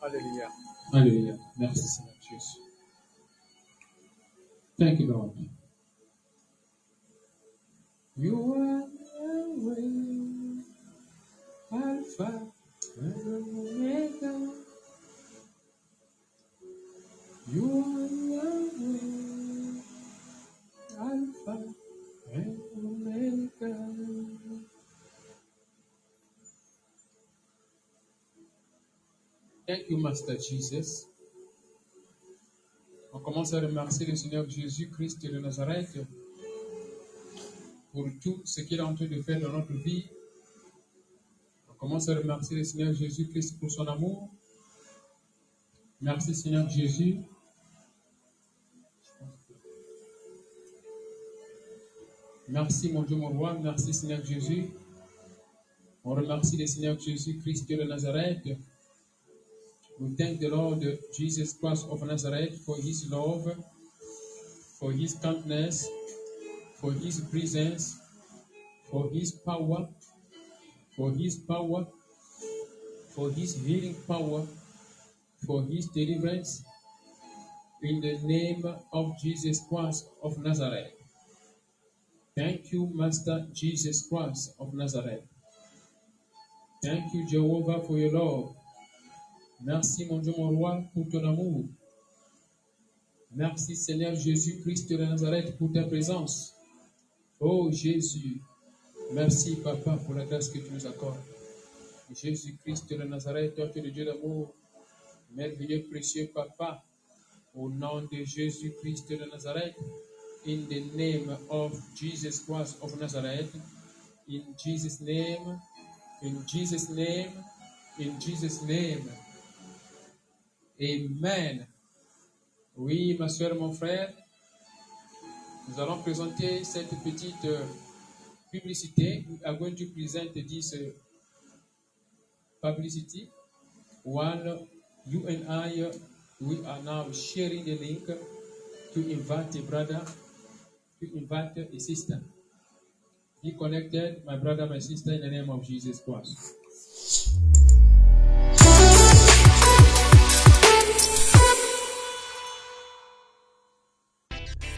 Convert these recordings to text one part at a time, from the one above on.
Alléluia. Alléluia. Merci Seigneur Jésus. Thank you, Lord. You are Yahweh, Alpha and Omega. You are Yahweh, Alpha and Omega. Thank you, Master Jesus. On commence à remercier le Seigneur Jésus-Christ de Nazareth pour tout ce qu'il est en train de faire dans notre vie. On commence à remercier le Seigneur Jésus-Christ pour son amour. Merci Seigneur Jésus. Merci mon Dieu, mon roi. Merci Seigneur Jésus. On remercie le Seigneur Jésus-Christ de Nazareth. We thank the Lord Jesus Christ of Nazareth for His love, for His kindness, for His presence, for His power, for His power, for His healing power, for His deliverance, in the name of Jesus Christ of Nazareth. Thank you, Master Jesus Christ of Nazareth. Thank you, Jehovah, for your love. Merci, mon Dieu, mon roi, pour ton amour. Merci, Seigneur Jésus-Christ de Nazareth, pour ta présence. Oh, Jésus, merci, Papa, pour la grâce que tu nous accordes. Jésus-Christ de Nazareth, toi, tu es le Dieu d'amour. Merveilleux, précieux Papa, au nom de Jésus-Christ de Nazareth, in the name of Jesus Christ of Nazareth, in Jesus' name, in Jesus' name, in Jesus' name. Amen. Oui, ma soeur, mon frère, nous allons présenter cette petite publicité. We are going to present this publicity. While you and I, we are now sharing the link to invite a brother, to invite a sister. Be connected, my brother, my sister, in the name of Jesus Christ.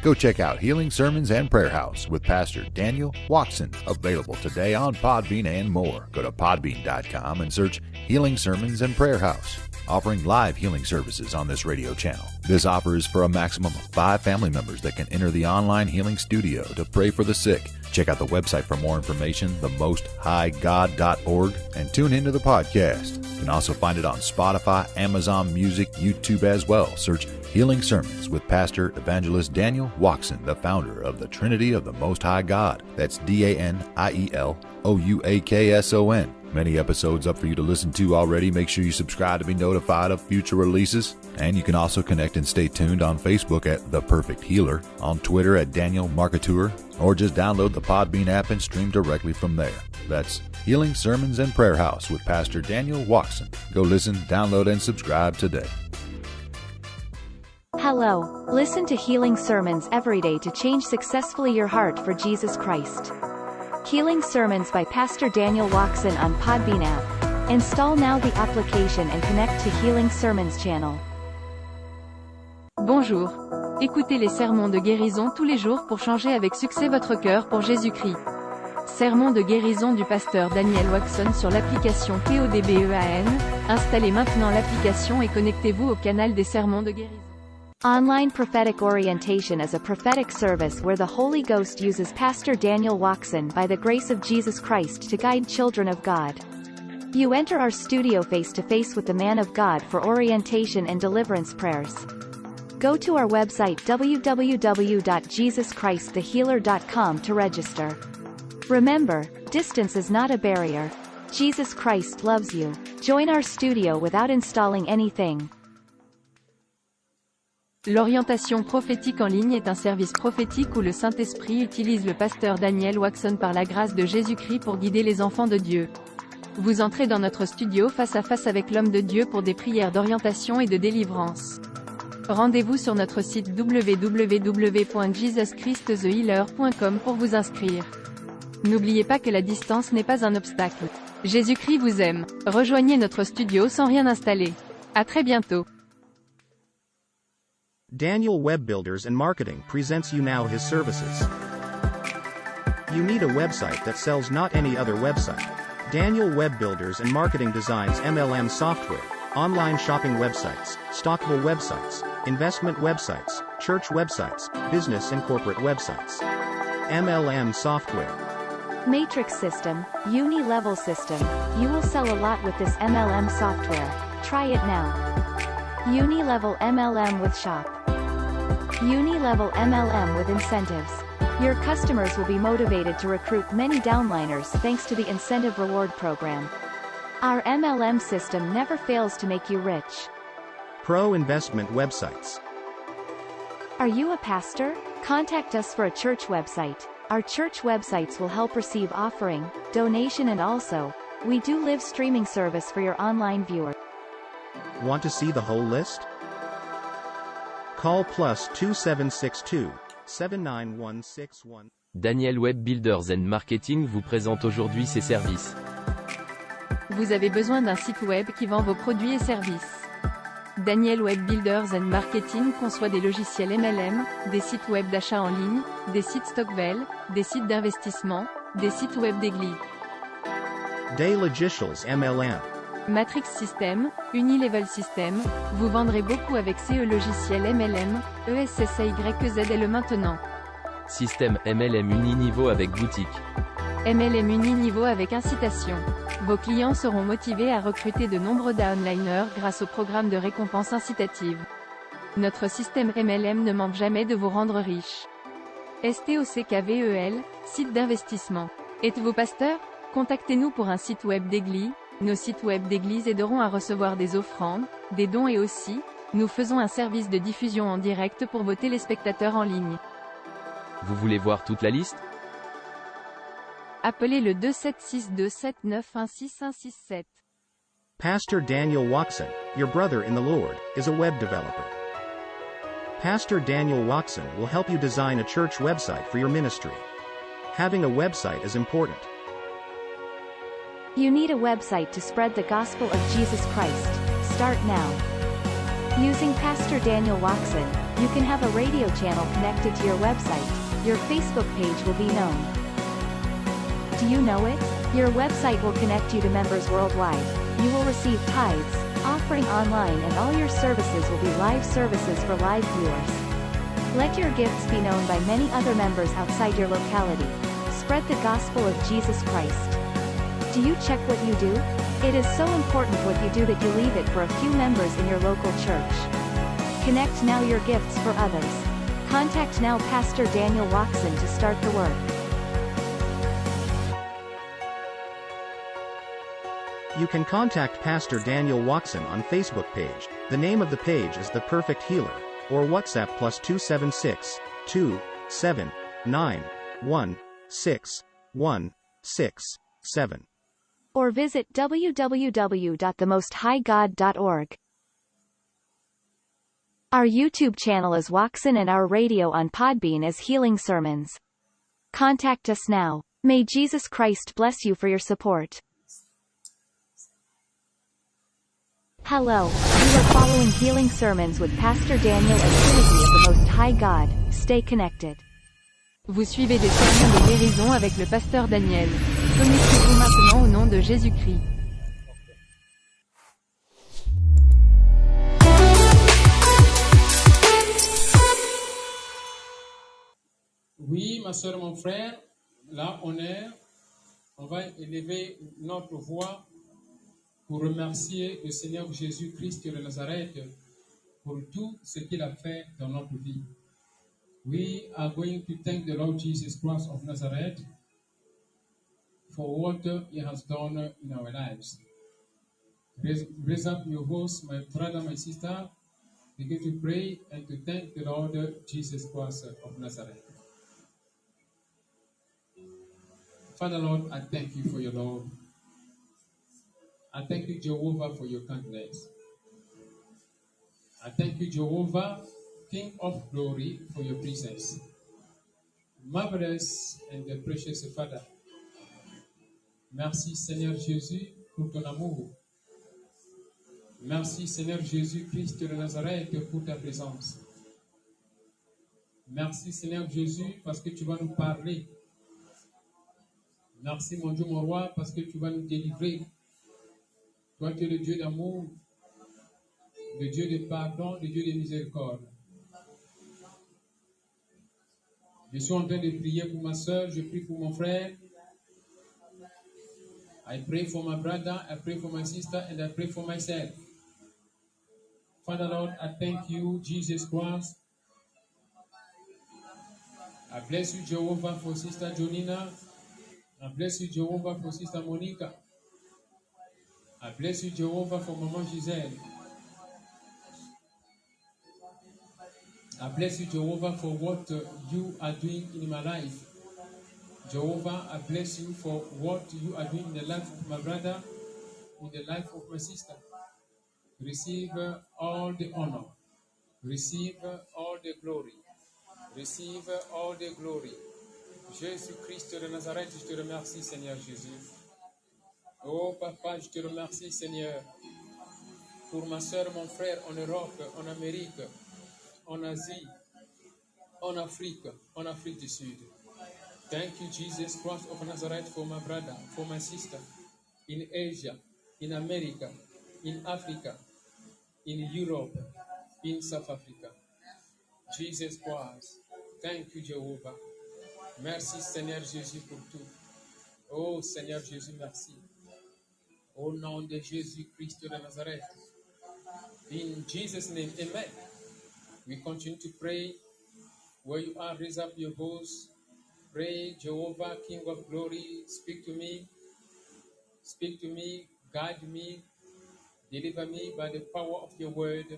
Go check out Healing Sermons and Prayer House with Pastor Daniel Watson, available today on Podbean and more. Go to podbean.com and search Healing Sermons and Prayer House, offering live healing services on this radio channel. This offer is for a maximum of 5 family members that can enter the online healing studio to pray for the sick. Check out the website for more information, themosthighgod.org, and tune into the podcast. You can also find it on Spotify, Amazon Music, YouTube as well. Search Healing Sermons with Pastor Evangelist Daniel Watson, the founder of the Trinity of the Most High God. That's DANIELOUAKSON. Many episodes up for you to listen to already. Make sure you subscribe to be notified of future releases. And you can also connect and stay tuned on Facebook at The Perfect Healer, on Twitter at Daniel Marketeur, or just download the Podbean app and stream directly from there. That's Healing Sermons and Prayer House with Pastor Daniel Watson. Go listen, download, and subscribe today. Hello, listen to Healing Sermons every day to change successfully your heart for Jesus Christ. Healing Sermons by Pastor Daniel Watson on Podbean app. Install now the application and connect to Healing Sermons channel. Bonjour. Écoutez les sermons de guérison tous les jours pour changer avec succès votre cœur pour Jésus-Christ. Sermon de guérison du pasteur Daniel Watson sur l'application PODBEAN. Installez maintenant l'application et connectez-vous au canal des sermons de guérison. Online Prophetic Orientation is a prophetic service where the Holy Ghost uses Pastor Daniel Watson by the grace of Jesus Christ to guide children of God. You enter our studio face-to-face with the man of God for orientation and deliverance prayers. Go to our website www.jesuschristthehealer.com to register. Remember, distance is not a barrier. Jesus Christ loves you. Join our studio without installing anything. L'orientation prophétique en ligne est un service prophétique où le Saint-Esprit utilise le pasteur Daniel Watson par la grâce de Jésus-Christ pour guider les enfants de Dieu. Vous entrez dans notre studio face à face avec l'homme de Dieu pour des prières d'orientation et de délivrance. Rendez-vous sur notre site www.jesuschristthehealer.com pour vous inscrire. N'oubliez pas que la distance n'est pas un obstacle. Jésus-Christ vous aime. Rejoignez notre studio sans rien installer. À très bientôt. Daniel Web Builders and Marketing presents you now his services. You need a website that sells not any other website. Daniel Web Builders and Marketing designs MLM software, online shopping websites, stockable websites, investment websites, church websites, business and corporate websites. MLM software. Matrix system, uni-level system. You will sell a lot with this MLM software. Try it now. Uni-level MLM with shop. Uni-level MLM with incentives. Your customers will be motivated to recruit many downliners thanks to the incentive reward program. Our MLM system never fails to make you rich. Pro investment websites. Are you a pastor? Contact us for a church website. Our church websites will help receive offering, donation, and also, we do live streaming service for your online viewer. Want to see the whole list? Call +2762 79161. Daniel Web Builders and Marketing vous présente aujourd'hui ses services. Vous avez besoin d'un site web qui vend vos produits et services. Daniel Web Builders and Marketing conçoit des logiciels MLM, des sites web d'achat en ligne, des sites Stockvel, des sites d'investissement, des sites web d'église. Day Logicials MLM. Matrix System, Unilevel System, vous vendrez beaucoup avec ces logiciels MLM, ESSAYZL maintenant. Système MLM Uniniveau avec boutique. MLM Uniniveau avec incitation. Vos clients seront motivés à recruter de nombreux downliners grâce au programme de récompense incitative. Notre système MLM ne manque jamais de vous rendre riche. STOCKVEL, site d'investissement. Êtes-vous pasteur? Contactez-nous pour un site web d'église. Nos sites web d'église aideront à recevoir des offrandes, des dons et aussi, nous faisons un service de diffusion en direct pour vos téléspectateurs en ligne. Vous voulez voir toute la liste? Appelez le 27627916167. Pastor Daniel Watson, your brother in the Lord, is a web developer. Pastor Daniel Watson will help you design a church website for your ministry. Having a website is important. You need a website to spread the gospel of Jesus Christ. Start now. Using Pastor Daniel Watson, you can have a radio channel connected to your website. Your Facebook page will be known. Do you know it? Your website will connect you to members worldwide. You will receive tithes, offering online, and all your services will be live services for live viewers. Let your gifts be known by many other members outside your locality. Spread the gospel of Jesus Christ. Do you check what you do? It is so important what you do that you leave it for a few members in your local church. Connect now your gifts for others. Contact now Pastor Daniel Watson to start the work. You can contact Pastor Daniel Watson on Facebook page. The name of the page is The Perfect Healer, or WhatsApp +276 279161667. Or visit www.themosthighgod.org. Our YouTube channel is Watson and our radio on Podbean is Healing Sermons. Contact us now. May Jesus Christ bless you for your support. Hello, you are following Healing Sermons with Pastor Daniel and Trinity of the Most High God. Stay connected. Vous suivez des sermons de guérison avec le pasteur Daniel. Connectez-vous maintenant au nom de Jésus-Christ. Oui, ma soeur, mon frère, là on va élever notre voix pour remercier le Seigneur Jésus-Christ de Nazareth pour tout ce qu'il a fait dans notre vie. We are going to thank the Lord Jesus Christ of Nazareth for what He has done in our lives. Raise up your voice, my brother, my sister. Begin to pray and to thank the Lord Jesus Christ of Nazareth. Father, Lord, I thank you for your love. I thank you, Jehovah, for your kindness. I thank you, Jehovah, King of glory, for your presence. Marvelous and precious Father. Merci, Seigneur Jésus, pour ton amour. Merci Seigneur Jésus-Christ de Nazareth pour ta présence. Merci Seigneur Jésus parce que tu vas nous parler. Merci mon Dieu, mon roi, parce que tu vas nous délivrer. Toi, tu es le Dieu d'amour, le Dieu de pardon, le Dieu de miséricorde. Je suis en train de prier pour ma soeur, je prie pour mon frère. I pray for my brother, I pray for my sister, and I pray for myself. Father Lord, I thank you, Jesus Christ. I bless you, Jehovah, for Sister Jonina. I bless you, Jehovah, for Sister Monica. I bless you, Jehovah, for Mama Giselle. I bless you, Jehovah, for what you are doing in my life. Jehovah, I bless you for what you are doing in the life of my brother, in the life of my sister. Receive all the honor. Receive all the glory. Receive all the glory. Jésus-Christ de Nazareth, je te remercie, Seigneur Jésus. Oh, Papa, je te remercie, Seigneur, pour ma soeur, mon frère en Europe, en Amérique, en Asie, en Afrique du Sud. Thank you, Jesus Christ of Nazareth, for my brother, for my sister, in Asia, in America, in Africa, in Europe, in South Africa. Jesus Christ, thank you, Jehovah. Merci, Seigneur Jésus, pour tout. Oh, Seigneur Jésus, merci. Au nom de Jésus-Christ de Nazareth. In Jesus' name, amen. We continue to pray. Where you are, raise up your voice. Pray, Jehovah, King of glory, speak to me, guide me, deliver me by the power of your word.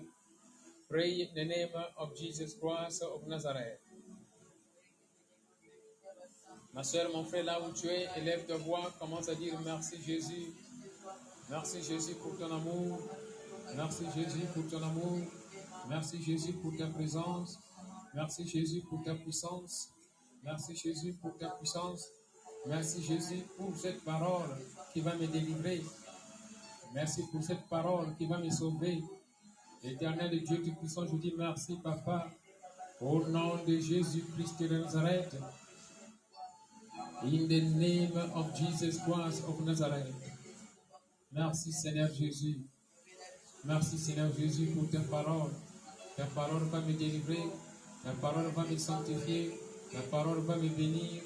Pray in the name of Jesus Christ of Nazareth. Ma soeur, mon frère, là où tu es, élève ta voix, commence à dire merci Jésus. Merci Jésus pour ton amour. Merci Jésus pour ton amour. Merci Jésus pour ta présence. Merci Jésus pour ta puissance. Merci Jésus pour ta puissance. Merci Jésus pour cette parole qui va me délivrer. Merci pour cette parole qui va me sauver. Éternel Dieu Tout-Puissant, je vous dis merci Papa. Au nom de Jésus-Christ de Nazareth. In the name of Jesus Christ of Nazareth. Merci Seigneur Jésus. Merci Seigneur Jésus pour ta parole. Ta parole va me délivrer. Ta parole va me sanctifier. Ta parole va me bénir.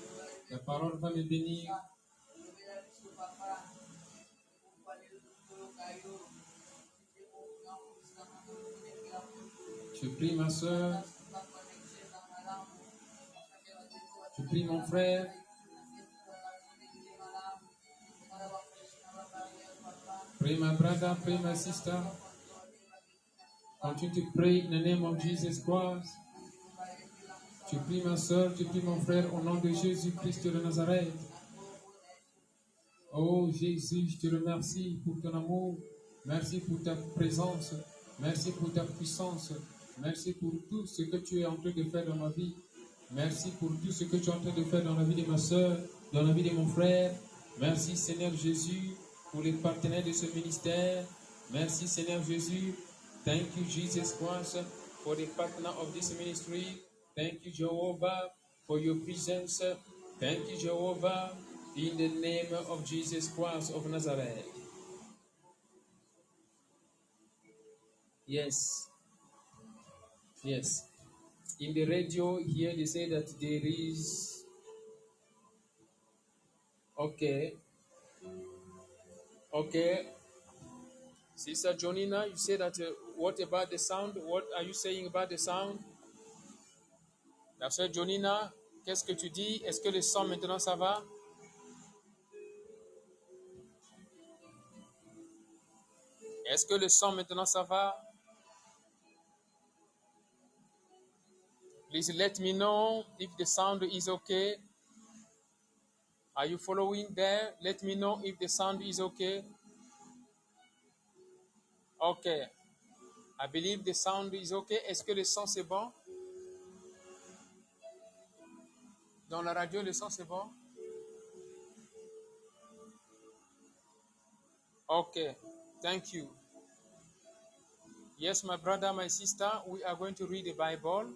Ta parole va me bénir. Je prie ma soeur. Je prie mon frère. Pray my brother, pray my sister. Continue to pray in the name of Jesus Christ. Tu pries ma soeur, tu pries mon frère au nom de Jésus-Christ de Nazareth. Oh Jésus, je te remercie pour ton amour. Merci pour ta présence. Merci pour ta puissance. Merci pour tout ce que tu es en train de faire dans ma vie. Merci pour tout ce que tu es en train de faire dans la vie de ma soeur, dans la vie de mon frère. Merci Seigneur Jésus pour les partenaires de ce ministère. Merci Seigneur Jésus. Thank you Jesus Christ for the partner of this ministry. Thank you Jehovah for your presence. Thank you Jehovah in the name of Jesus Christ of Nazareth. Yes. Yes. In the radio here they say that there is... Okay. Sister Jonina, you say that what about the sound? What are you saying about the sound? La sœur Jonina, qu'est-ce que tu dis? Est-ce que le son maintenant ça va? Est-ce que le son maintenant ça va? Please let me know if the sound is okay. Are you following there? Let me know if the sound is okay. Okay. I believe the sound is okay. Est-ce que le son c'est bon? Dans la radio, le son c'est bon? Okay. Thank you. Yes, my brother, my sister, we are going to read the Bible.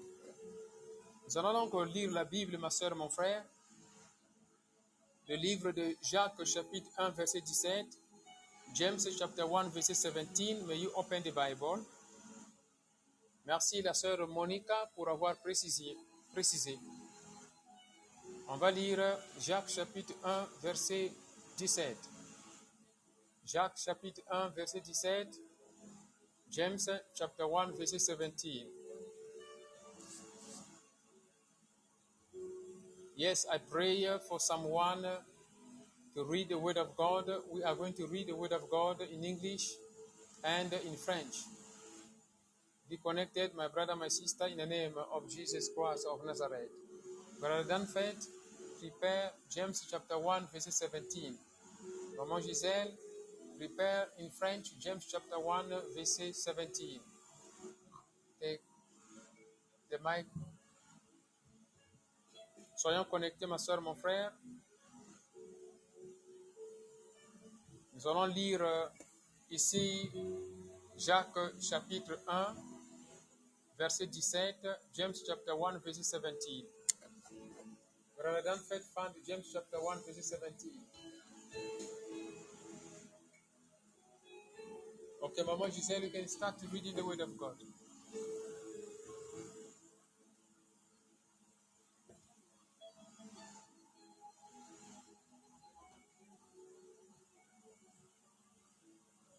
Nous allons donc lire la Bible, ma soeur, mon frère. Le livre de Jacques, chapitre 1, verset 17. James, chapter 1, verset 17. May you open the Bible. Merci, la sœur Monica, pour avoir précisé. On va lire Jacques, chapitre 1, verset 17. Jacques, chapitre 1, verset 17. James, chapter 1, verset 17. Yes, I pray for someone to read the Word of God. We are going to read the Word of God in English and in French. Be connected, my brother, my sister, in the name of Jesus Christ of Nazareth. Brother Danfeld, prepare James chapter 1, verset 17. Maman Giselle, prepare in French James chapter 1, verset 17. Take the mic. Soyons connectés, ma soeur, mon frère. Nous allons lire ici Jacques chapitre 1, verset 17, James chapter 1, verset 17. Brother Danfeld found James chapter 1, verset 17. Okay, Mama Giselle, you can start reading the Word of God.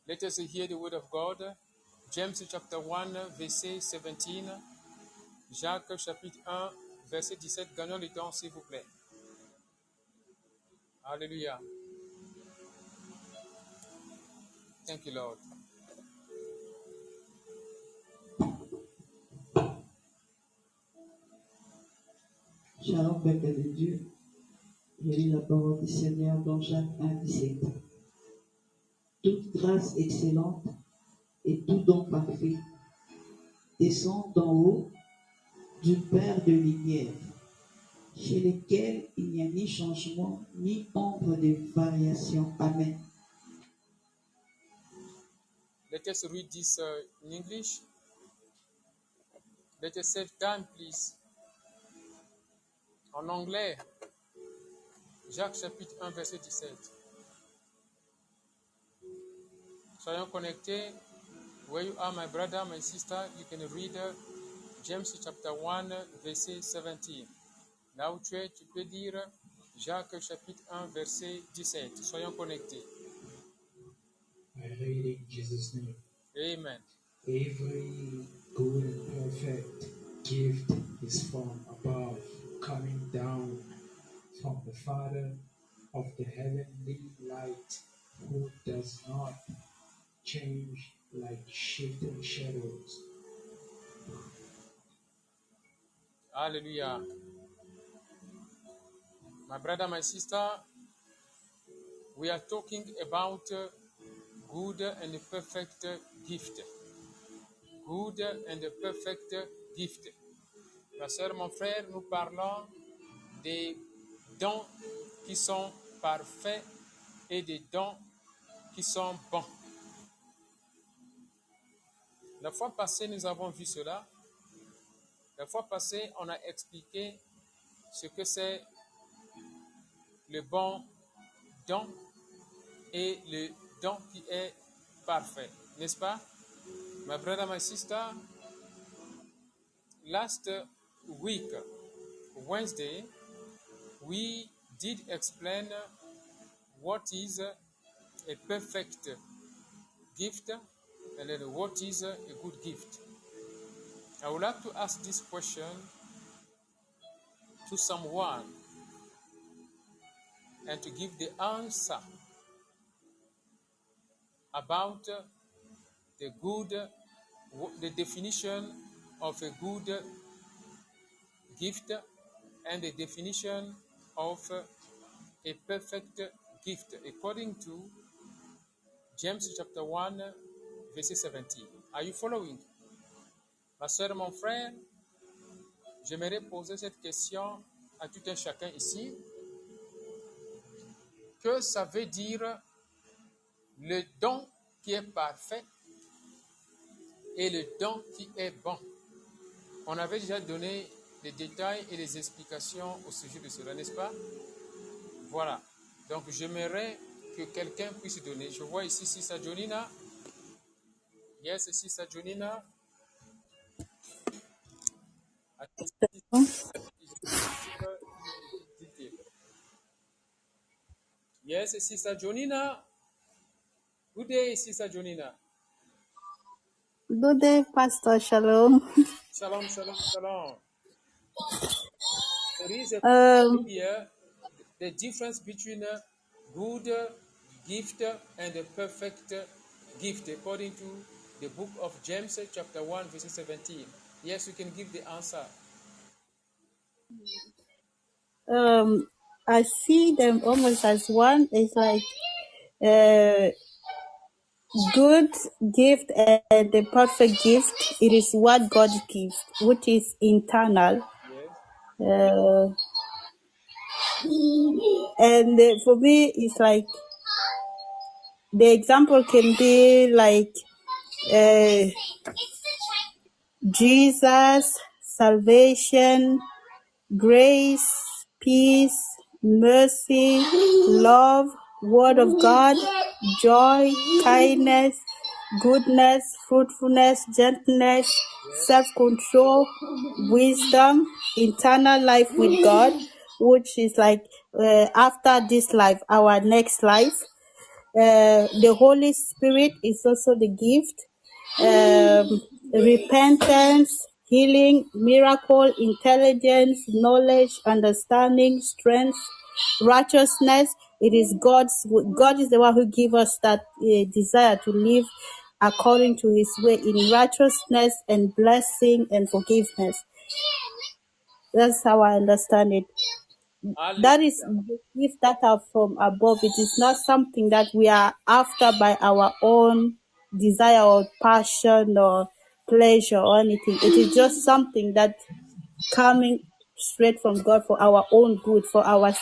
Let us hear the Word of God. James chapter 1, verset 17. Jacques chapitre 1, verset 17. Gagnons le temps, s'il vous plaît. Alléluia. Thank you, Lord. Shalom, peuple de Dieu. Je lis la parole du Seigneur dans Jacques 1, 17. Toute grâce excellente et tout don parfait descend d'en haut du Père de lumière, chez lequel il n'y a ni changement ni ombre de variation. Amen. Let us read this in English. Let us save time, please. En anglais, Jacques chapitre 1, verset 17. Soyons connectés. Where you are, my brother, my sister, you can read James chapter 1, verset 17. Là où tu es, tu peux dire Jacques chapitre 1, verset 17. Soyons connectés. I read in Jesus' name. Amen. Every good and perfect gift is from above, coming down from the Father of the heavenly light, who does not change like shifting shadows. Hallelujah. My brother, my sister, we are talking about good and perfect gift. Good and perfect gift. Ma soeur, mon frère, nous parlons des dons qui sont parfaits et des dons qui sont bons. La fois passée, nous avons vu cela. La fois passée, on a expliqué ce que c'est le bon don et le don qui est parfait. N'est-ce pas? My brother, my sister, last week, Wednesday, we did explain what is a perfect gift and then what is a good gift. I would like to ask this question to someone and to give the answer about the definition of a good gift and the definition of a perfect gift according to James chapter 1 verset 17. Are you following? Ma soeur, mon frère, j'aimerais poser cette question à tout un chacun ici. Que ça veut dire le don qui est parfait et le don qui est bon. On avait déjà donné les détails et les explications au sujet de cela, n'est-ce pas? Voilà. Donc, j'aimerais que quelqu'un puisse donner. Je vois ici Sista Jonina. Yes, Sista Jonina. Yes, Sista Jonina. Good day, Sista Jonina. Good day, Pastor Shalom. Shalom, shalom, shalom. There is a Um, here the difference between a good gift and a perfect gift, according to the book of James, chapter 1, verse 17. Yes, you can give the answer. I see them almost as one. It's like uh, good gift and the perfect gift. It is what God gives, which is internal. Yes. Uh, and for me, it's like the example can be like uh, Jesus, salvation, grace, peace, mercy, love, word of God, joy, kindness, goodness, fruitfulness, gentleness, self-control, wisdom, eternal life with God, which is like after this life, our next life. The Holy Spirit is also the gift. Repentance, healing, miracle, intelligence, knowledge, understanding, strength, righteousness. It is God is the one who gives us that desire to live according to his way in righteousness and blessing and forgiveness. That's how I understand it. That is Hallelujah. the gifts that are from above. It is not something that we are after by our own desire or passion or pleasure or anything. It is just something that coming straight from God for our own good, for our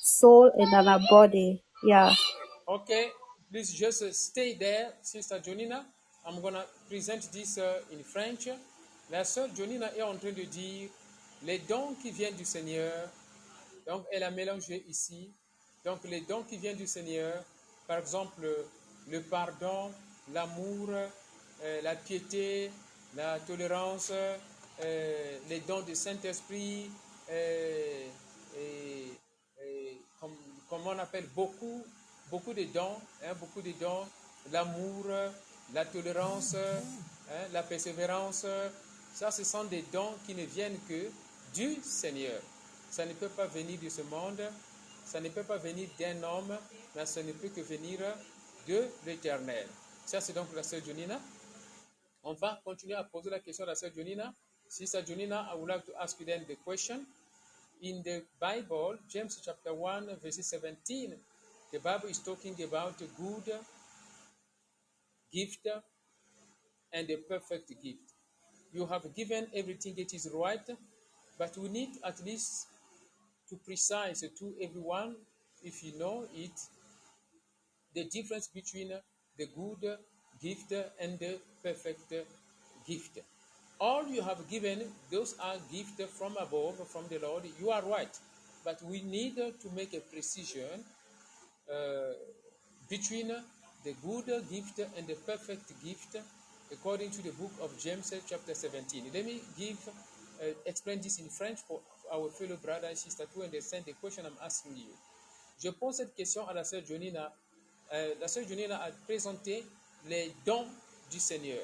soul and our body. Yeah. Okay, please just stay there, Sister Jonina. I'm going to present this in French. La sœur Jonina est en train de dire les dons qui viennent du Seigneur. Donc, elle a mélangé ici. Donc, les dons qui viennent du Seigneur, par exemple, le pardon, l'amour, la piété, la tolérance, les dons du Saint-Esprit, comme on appelle beaucoup de dons, beaucoup de dons, l'amour, la tolérance, la persévérance. Ça, ce sont des dons qui ne viennent que du Seigneur. Ça ne peut pas venir de ce monde, ça ne peut pas venir d'un homme, mais ça ne peut que venir de l'Éternel. Ça, c'est donc la sœur Jonina. On va continuer à poser la question à la sœur Jonina. Sister Jonina, I would like to ask you then the question. In the Bible, James chapter 1, verse 17, the Bible is talking about a good gift and a perfect gift. You have given everything that is right, but we need at least to precise to everyone, if you know it, the difference between the good gift and the perfect gift. All you have given, those are gifts from above, from the Lord. You are right. But we need to make a precision between the good gift and the perfect gift, according to the book of James, chapter 17. Let me explain this in French for our fellow brother and sister to understand the question I'm asking you. Je pose cette question à la sœur Jonina. La sœur Jonina a présenté les dons du Seigneur,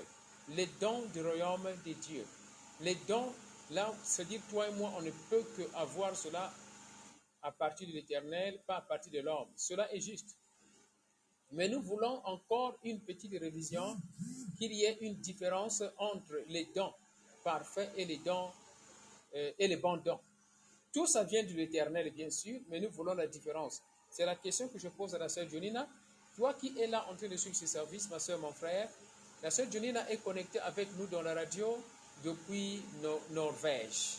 les dons du royaume de Dieu. Les dons, là, c'est-à-dire toi et moi, on ne peut qu'avoir cela à partir de l'Éternel, pas à partir de l'homme. Cela est juste. Mais nous voulons encore une petite révision, qu'il y ait une différence entre les dons parfaits et les dons et les bons dons. Tout ça vient de l'Éternel, bien sûr, mais nous voulons la différence. C'est la question que je pose à la sœur Jonina. Toi qui es là en train de suivre ce service, ma sœur, mon frère, la sœur Jonina est connectée avec nous dans la radio depuis Norvège.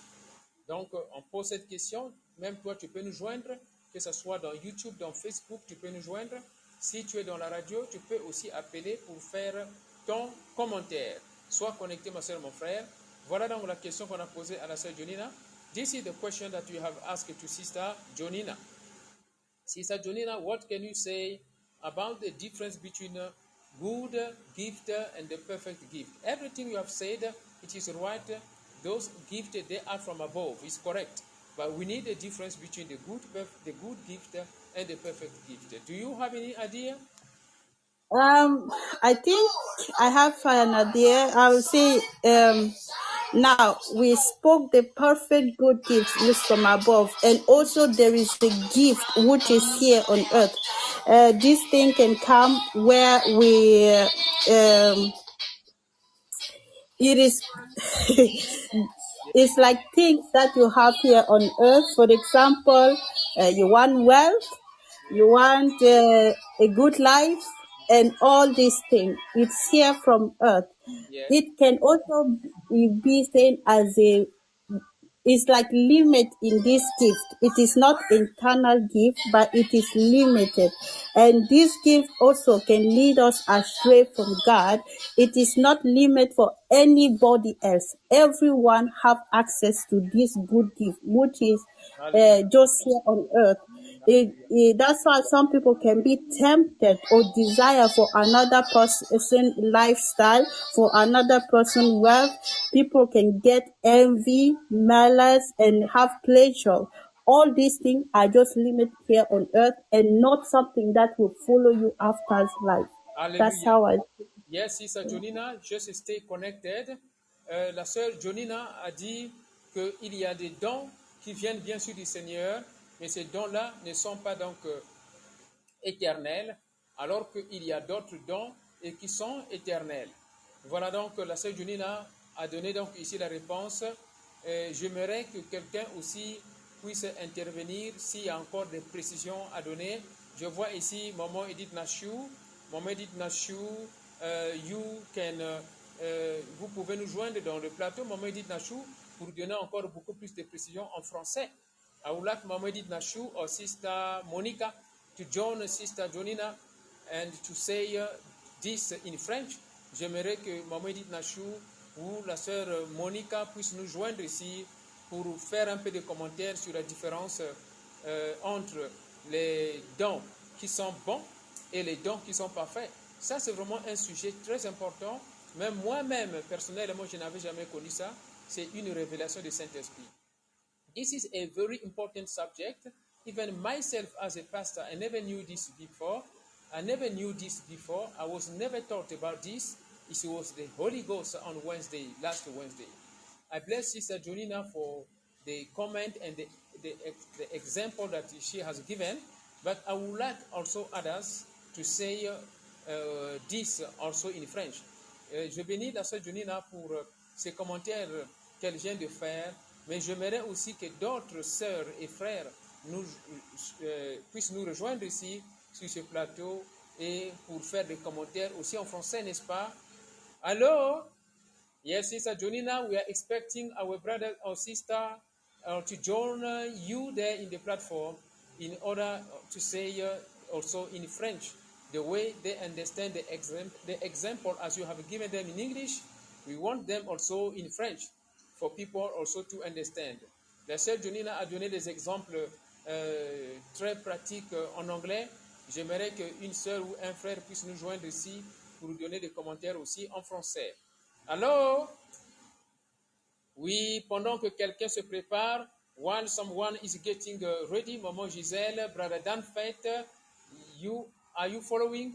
Donc, on pose cette question. Même toi, tu peux nous joindre, que ce soit dans YouTube, dans Facebook, tu peux nous joindre. Si tu es dans la radio, tu peux aussi appeler pour faire ton commentaire. Sois connecté, ma soeur, mon frère. Voilà donc la question qu'on a posée à la sœur Jonina. This is the question that you have asked to Sister Jonina. Sister Jonina, what can you say about the difference between a good gift and the perfect gift? Everything you have said, it is right. Those gifts, they are from above. It's correct. But we need a difference between the good gift and the perfect gift. Do you have any idea? I think I have an idea. I will say, now we spoke the perfect good gift is from above, and also there is the gift which is here on earth. This thing can come where we, it is, it's like things that you have here on earth. For example, you want wealth, you want a good life, and all these things. It's here from earth. Yeah. It can also be seen as a, it's like limit in this gift. It is not internal gift, but it is limited. And this gift also can lead us astray from God. It is not limit for anybody else. Everyone have access to this good gift, which is just here on earth. That's why some people can be tempted or desire for another person lifestyle, for another person wealth. People can get envy, malice, and have pleasure. All these things are just limited here on earth and not something that will follow you after life. That's Hallelujah. how I. Yes, Sister Jonina, just stay connected. La sœur Jonina a dit qu'il y a des dons qui viennent bien sûr du Seigneur, mais ces dons-là ne sont pas donc éternels, alors qu'il y a d'autres dons et qui sont éternels. Voilà donc la sœur Jonina a donné donc ici la réponse. J'aimerais que quelqu'un aussi puisse intervenir s'il y a encore des précisions à donner. Je vois ici Maman Edith Nashou. Maman Edith Nashou, vous pouvez nous joindre dans le plateau, Maman Edith Nashou, pour donner encore beaucoup plus de précisions en français. I would like Maman Edith Nashou or Sister Monica to join Sister Jonina and to say this in French. J'aimerais que Maman Edith Nashou ou la sœur Monica puissent nous joindre ici pour faire un peu de commentaires sur la différence entre les dons qui sont bons et les dons qui sont parfaits. Ça, c'est vraiment un sujet très important. Même moi-même, personnellement, je n'avais jamais connu ça. C'est une révélation du Saint-Esprit. This is a very important subject. Even myself as a pastor, I never knew this before. I was never taught about this. It was the Holy Ghost on last Wednesday. I bless Sister Jonina for the comment and the example that she has given. But I would like also others to say this also in French. Je bénis la sœur Jonina pour ces commentaires qu'elle vient de faire, mais j'aimerais aussi que d'autres sœurs et frères puissent nous rejoindre ici sur ce plateau et pour faire des commentaires aussi en français, n'est-ce pas? Hello? Yes, Sister Jonina, we are expecting our brother or sister to join you there in the platform in order to say also in French the way they understand the example as you have given them in English. We want them also in French for people also to understand. La sœur Jonina a donné des exemples très pratiques en anglais. J'aimerais qu'une sœur ou un frère puisse nous joindre ici pour nous donner des commentaires aussi en français. Allô? Oui, pendant que quelqu'un se prépare, while someone is getting ready, Maman Gisèle, Brother Danfet, are you following?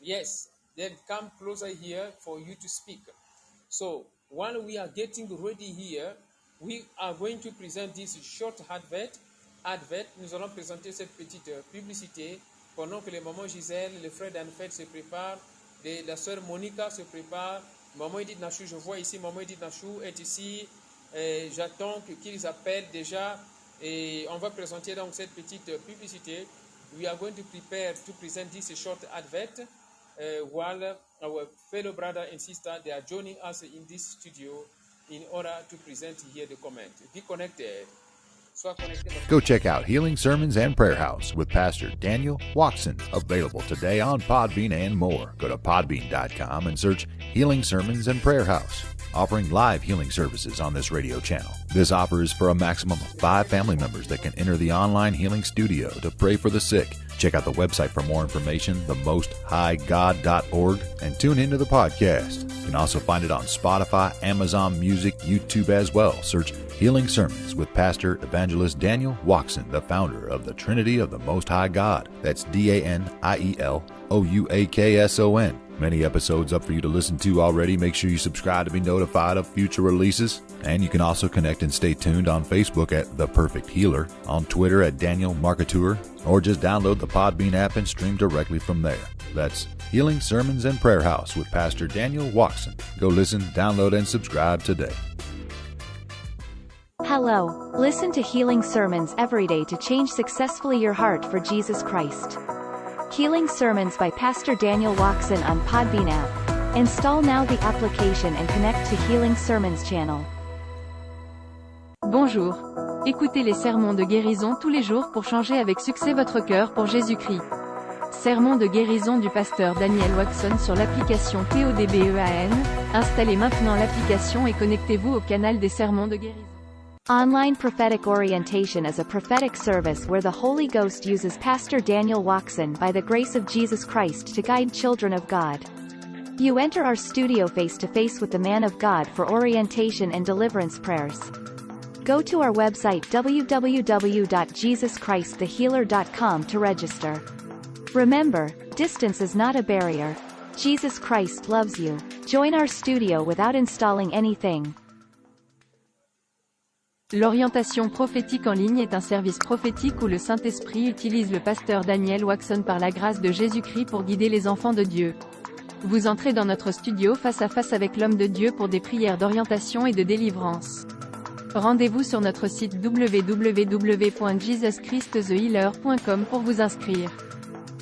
Yes, then come closer here for you to speak. So, while we are getting ready here, we are going to present this short advert. Nous allons présenter cette petite publicité pendant que les mamans Gisèle, le frère Danfet se préparent, la sœur Monica se prépare. Maman Edith Nashou, je vois ici, Maman Edith Nashou est ici. J'attends qu'ils appellent déjà et on va présenter donc cette petite publicité. We are going to prepare to present this short advert while our fellow brother and sister, they are joining us in this studio in order to present here the comment. Be connected. Sois connecté. Go check out Healing Sermons and Prayer House with Pastor Daniel Watson, available today on Podbean and more. Go to podbean.com and search Healing Sermons and Prayer House, offering live healing services on this radio channel. This offer is for a maximum of 5 family members that can enter the online healing studio to pray for the sick. Check out the website for more information, themosthighgod.org, and tune into the podcast. You can also find it on Spotify, Amazon Music, YouTube as well. Search Healing Sermons with Pastor Evangelist Daniel Watson, the founder of the Trinity of the Most High God. That's DANIELOUAKSON. Many episodes up for you to listen to already. Make sure you subscribe to be notified of future releases. And you can also connect and stay tuned on Facebook at The Perfect Healer, on Twitter at Daniel Marketeur, or just download the Podbean app and stream directly from there. That's Healing Sermons and Prayer House with Pastor Daniel Watson. Go listen, download, and subscribe today. Hello, listen to Healing Sermons every day to change successfully your heart for Jesus Christ. Healing Sermons by Pastor Daniel Watson on Podbean app. Install now the application and connect to Healing Sermons channel. Bonjour. Écoutez les sermons de guérison tous les jours pour changer avec succès votre cœur pour Jésus-Christ. Sermon de guérison du pasteur Daniel Watson sur l'application PODBEAN. Installez maintenant l'application et connectez-vous au canal des sermons de guérison. Online Prophetic Orientation is a prophetic service where the Holy Ghost uses Pastor Daniel Watson by the grace of Jesus Christ to guide children of God. You enter our studio face-to-face with the man of God for orientation and deliverance prayers. Go to our website www.jesuschristthehealer.com to register. Remember, distance is not a barrier. Jesus Christ loves you. Join our studio without installing anything. L'orientation prophétique en ligne est un service prophétique où le Saint-Esprit utilise le pasteur Daniel Watson par la grâce de Jésus-Christ pour guider les enfants de Dieu. Vous entrez dans notre studio face à face avec l'homme de Dieu pour des prières d'orientation et de délivrance. Rendez-vous sur notre site www.jesuschristthehealer.com pour vous inscrire.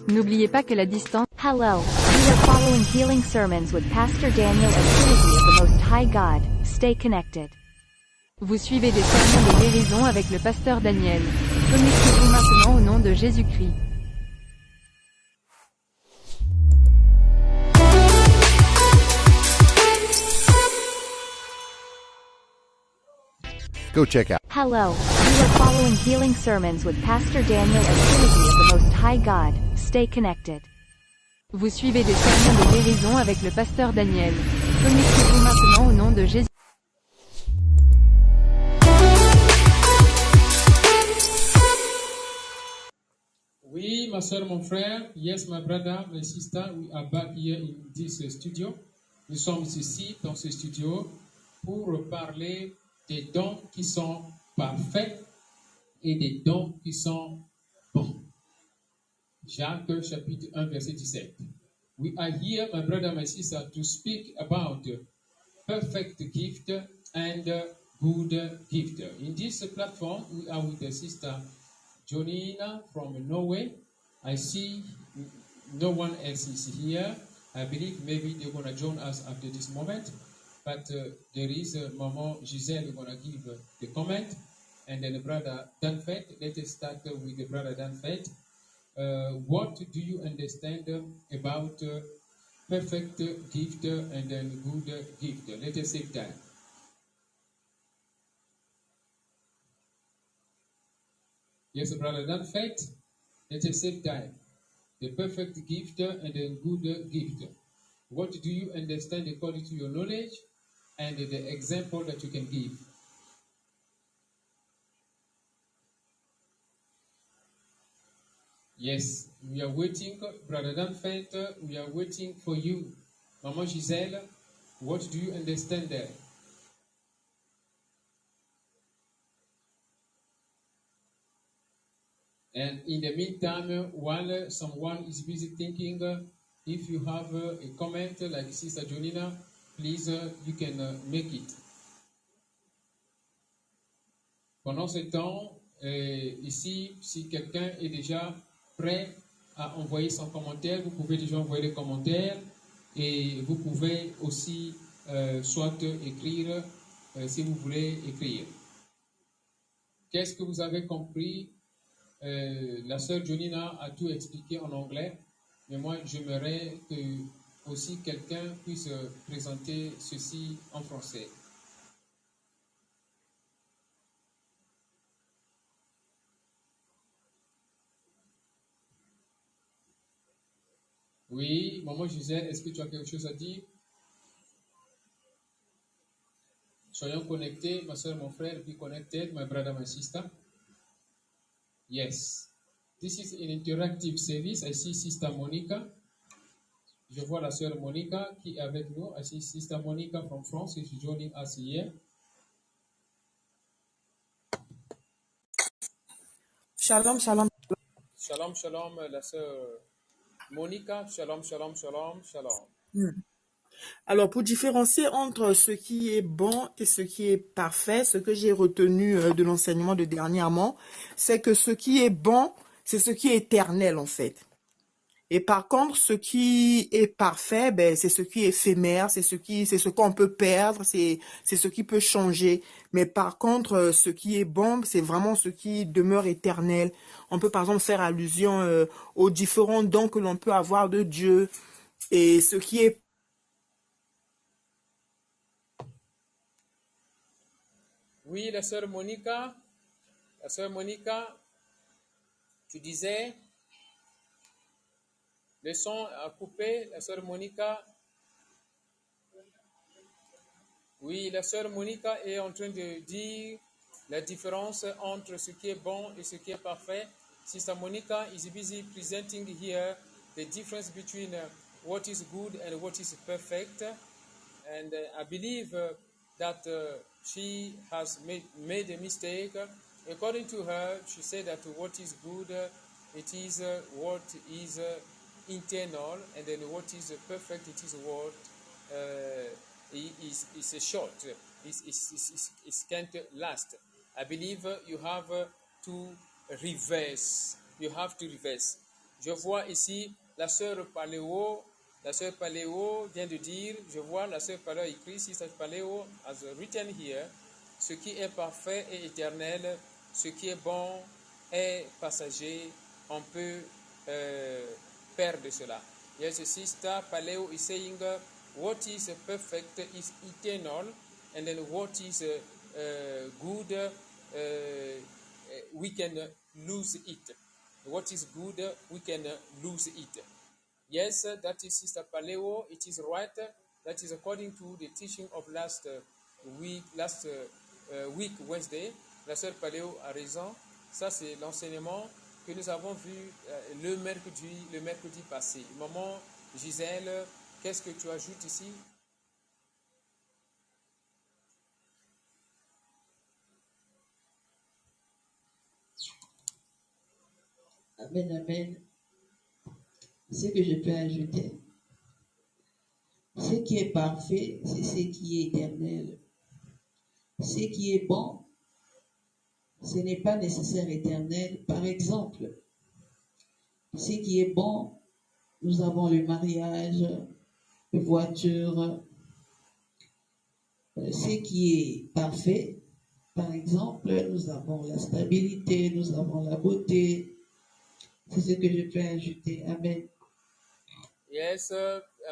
N'oubliez pas que la distance. Hello, you are following Healing Sermons with Pastor Daniel and Trinity of the Most High God. Stay connected. Vous suivez des sermons de guérison avec le pasteur Daniel. Connectez-vous maintenant au nom de Jésus-Christ. Go check out. Hello, you are following Healing Sermons with Pastor Daniel and Trinity of the Most High God. Stay connected. Vous suivez des sermons de guérison avec le pasteur Daniel. Connectez-vous maintenant au nom de Jésus. Oui, ma soeur, mon frère. Yes, my brother, my sister. We are back here in this studio. Nous sommes ici dans ce studio pour parler des dons qui sont parfaits et des dons qui sont bons. Jacques chapitre 1 verset 17. We are here, my brother, my sister, to speak about perfect gift and good gift. In this platform, we are with the sister Jonina from Norway. I see no one else is here. I believe maybe they're going to join us after this moment. But there is Maman Giselle who's going to give the comment. And then the brother Danfet. Let us start with the brother Danfet. What do you understand about perfect gift and then good gift? Let us take time. Yes, brother Danfet. Let us save time. The perfect gift and the good gift. What do you understand according to your knowledge and the example that you can give? Yes, we are waiting, brother Danfet. We are waiting for you. Maman Giselle, what do you understand there? And in the meantime, while someone is busy thinking, if you have a comment like Sister Jonina, please, you can make it. Pendant ce temps, ici, si quelqu'un est déjà prêt à envoyer son commentaire, vous pouvez déjà envoyer des commentaires et vous pouvez aussi soit écrire si vous voulez écrire. qu'est-ce que vous avez compris? La sœur Jonina a tout expliqué en anglais, mais moi j'aimerais que aussi quelqu'un puisse présenter ceci en français. Oui, maman Gisèle, est-ce que tu as quelque chose à dire? Soyons connectés, ma soeur, mon frère, be connected, my brother, my sister. Yes. This is an interactive service. I see Sister Monica. Je vois la sœur Monica qui est avec nous. I see Sister Monica from France is joining us here. Shalom, shalom. Shalom, shalom, la sœur Monica. Shalom, shalom, shalom, shalom. Alors, pour différencier entre ce qui est bon et ce qui est parfait, ce que j'ai retenu de l'enseignement de dernièrement, c'est que ce qui est bon, c'est ce qui est éternel en fait. Et par contre, ce qui est parfait, ben, c'est ce qui est éphémère, c'est ce qu'on peut perdre, c'est ce qui peut changer. Mais par contre, ce qui est bon, c'est vraiment ce qui demeure éternel. On peut par exemple faire allusion aux différents dons que l'on peut avoir de Dieu. Et ce qui est Oui, la sœur Monica, tu disais, le son a coupé, la sœur Monica. Oui, la sœur Monica est en train de dire la différence entre ce qui est bon et ce qui est parfait. Sister Monica is busy presenting here the difference between what is good and what is perfect. And I believe that she has made a mistake. According to her, she said that what is good, it is what is internal, and then what is perfect, it is what is short, it can't last. I believe you have to reverse. You have to reverse. Je vois ici la sœur Paléo. La sœur Paléo vient de dire, je vois la sœur Paléo écrit, Sister Paléo has written here, ce qui est parfait et éternel, ce qui est bon est passager, on peut perdre cela. Yes, Sister Paléo is saying, what is perfect is eternal, and then what is good, we can lose it. What is good, we can lose it. Yes, that is Sister Paleo. It is right. That is according to the teaching of last week, Wednesday. La sœur Paleo a raison. Ça, c'est l'enseignement que nous avons vu le mercredi passé. Maman Gisèle, qu'est-ce que tu ajoutes ici? Amen, amen. Ce que je peux ajouter, ce qui est parfait, c'est ce qui est éternel. Ce qui est bon, ce n'est pas nécessaire éternel. Par exemple, ce qui est bon, nous avons le mariage, les voitures. Ce qui est parfait, par exemple, nous avons la stabilité, nous avons la beauté. C'est ce que je peux ajouter. Amen. Yes,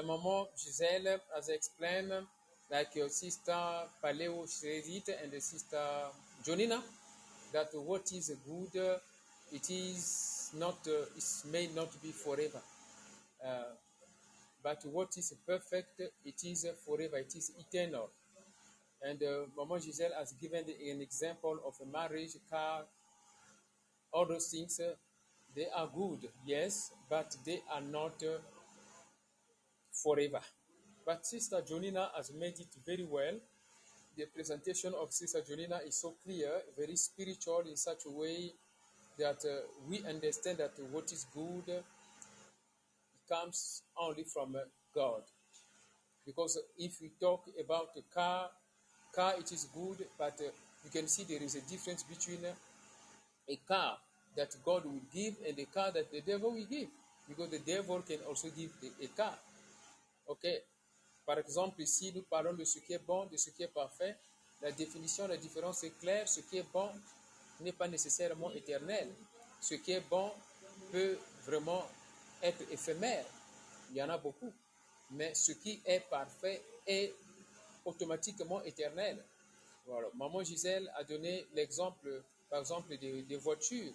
Maman Giselle has explained, like your sister Paleo said it, and the sister Jonina, that what is good, it is not, it may not be forever. But what is perfect, it is forever, it is eternal. And Maman Giselle has given an example of a marriage, car, all those things, they are good, yes, but they are not forever. But Sister Jonina has made it very well. The presentation of Sister Jonina is so clear, very spiritual in such a way that we understand that what is good comes only from God. Because if we talk about a car it is good, but you can see there is a difference between a car that God will give and a car that the devil will give. Because the devil can also give a car. Ok. Par exemple, ici, nous parlons de ce qui est bon, de ce qui est parfait. La définition, la différence est claire. Ce qui est bon, n'est pas nécessairement éternel. Ce qui est bon peut vraiment être éphémère. Il y en a beaucoup. Mais ce qui est parfait est automatiquement éternel. Voilà. Maman Gisèle a donné l'exemple, par exemple, des voitures.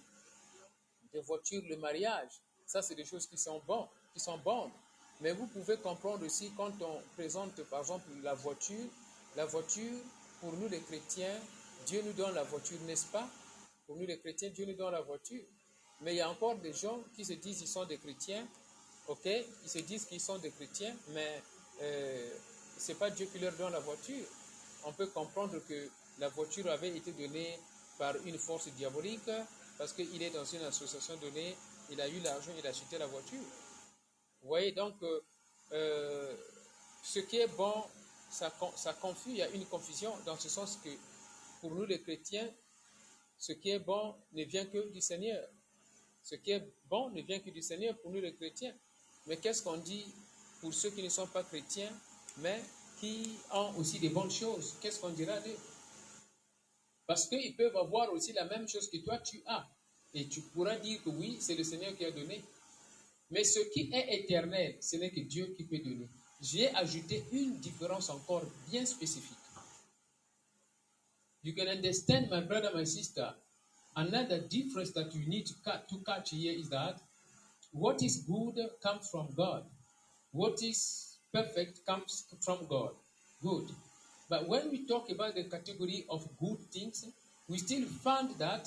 Des voitures, le mariage. Ça, c'est des choses qui sont bonnes. Mais vous pouvez comprendre aussi quand on présente, par exemple, la voiture, pour nous les chrétiens, Dieu nous donne la voiture, n'est-ce pas? Pour nous les chrétiens, Dieu nous donne la voiture. Mais il y a encore des gens qui se disent qu'ils sont des chrétiens, ok? Ils se disent qu'ils sont des chrétiens, mais ce n'est pas Dieu qui leur donne la voiture. On peut comprendre que la voiture avait été donnée par une force diabolique parce qu'il est dans une association donnée, il a eu l'argent, il a acheté la voiture. Vous voyez, donc, ce qui est bon, ça confuse, il y a une confusion dans ce sens que pour nous les chrétiens, ce qui est bon ne vient que du Seigneur. Ce qui est bon ne vient que du Seigneur pour nous les chrétiens. Mais qu'est-ce qu'on dit pour ceux qui ne sont pas chrétiens, mais qui ont aussi des bonnes choses? Qu'est-ce qu'on dira d'eux? Parce qu'ils peuvent avoir aussi la même chose que toi, tu as. Et tu pourras dire que oui, c'est le Seigneur qui a donné. Mais ce qui est éternel, ce n'est que Dieu qui peut donner. J'ai ajouté une différence encore bien spécifique. You can understand, my brother, my sister, another difference that you need to catch here is that what is good comes from God. What is perfect comes from God. Good. But when we talk about the category of good things, we still found out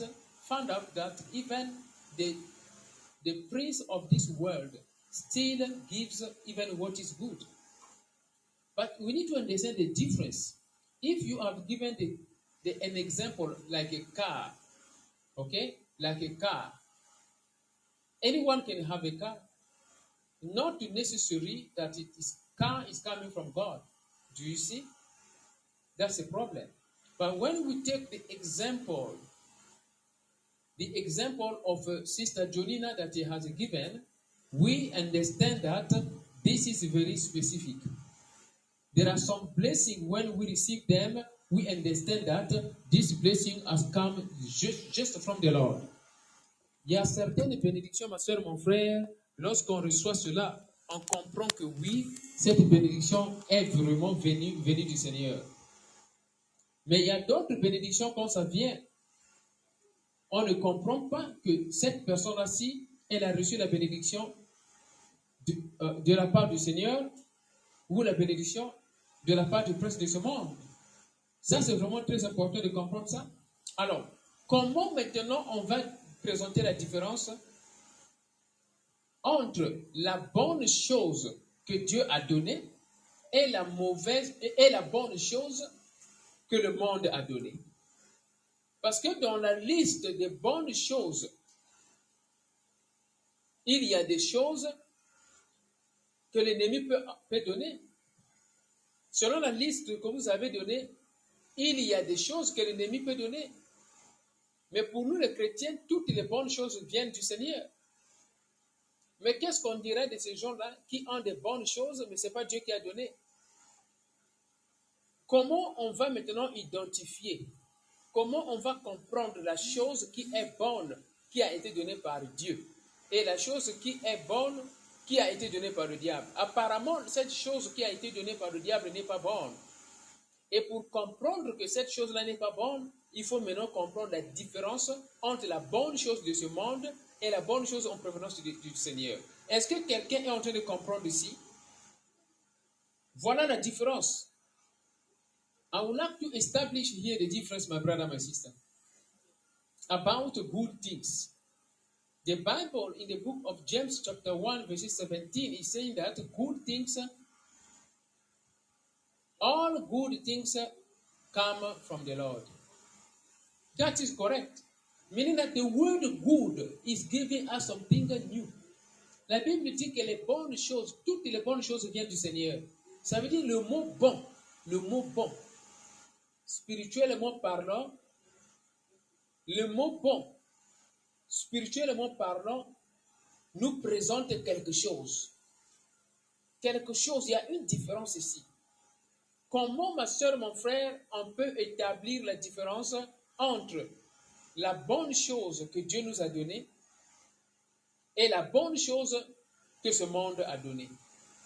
that even the prince of this world still gives even what is good. But we need to understand the difference. If you have given an example like a car, okay, like a car, anyone can have a car. Not necessary that car is coming from God. Do you see? That's a problem. But when we take the example of Sister Jonina that he has given, we understand that this is very specific. There are some blessings when we receive them, we understand that this blessing has come just from the Lord. Il y a certaines bénédictions, ma soeur, mon frère, lorsqu'on reçoit cela, on comprend que oui, cette bénédiction est vraiment venue du Seigneur. Mais il y a d'autres bénédictions quand ça vient. On ne comprend pas que cette personne-ci, elle a reçu la bénédiction de la part du Seigneur ou la bénédiction de la part du prince de ce monde. Ça, c'est vraiment très important de comprendre ça. Alors, comment maintenant on va présenter la différence entre la bonne chose que Dieu a donnée et la mauvaise et la bonne chose que le monde a donnée? Parce que dans la liste des bonnes choses, il y a des choses que l'ennemi peut donner. Selon la liste que vous avez donnée, il y a des choses que l'ennemi peut donner. Mais pour nous les chrétiens, toutes les bonnes choses viennent du Seigneur. Mais qu'est-ce qu'on dirait de ces gens-là qui ont des bonnes choses, mais ce n'est pas Dieu qui a donné? Comment on va maintenant identifier? Comment on va comprendre la chose qui est bonne, qui a été donnée par Dieu, et la chose qui est bonne, qui a été donnée par le diable? Apparemment, cette chose qui a été donnée par le diable n'est pas bonne. Et pour comprendre que cette chose-là n'est pas bonne, il faut maintenant comprendre la différence entre la bonne chose de ce monde et la bonne chose en provenance du Seigneur. Est-ce que quelqu'un est en train de comprendre ici? Voilà la différence. I would like to establish here the difference, my brother, my sister, about good things. The Bible in the book of James chapter 1 verses 17 is saying that good things, all good things come from the Lord. That is correct. Meaning that the word good is giving us something new. La Bible dit que les bonnes choses, toutes les bonnes choses viennent du Seigneur. Ça veut dire le mot bon, spirituellement parlant, le mot bon, spirituellement parlant, nous présente quelque chose. Quelque chose, il y a une différence ici. Comment, ma soeur, mon frère, on peut établir la différence entre la bonne chose que Dieu nous a donnée et la bonne chose que ce monde a donnée.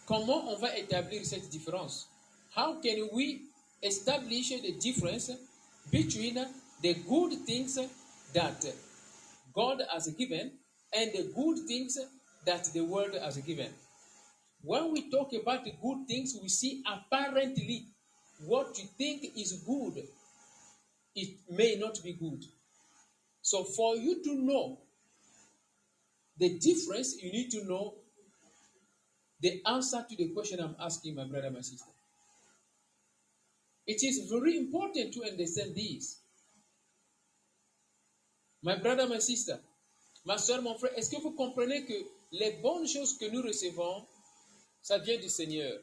Comment on va établir cette différence? How can we establish the difference between the good things that God has given and the good things that the world has given? When we talk about the good things, we see apparently what you think is good, it may not be good. So for you to know the difference, you need to know the answer to the question I'm asking, my brother, my sister. It is very important to understand this. My brother, my sister, ma soeur, mon frère, est-ce que vous comprenez que les bonnes choses que nous recevons, ça vient du Seigneur?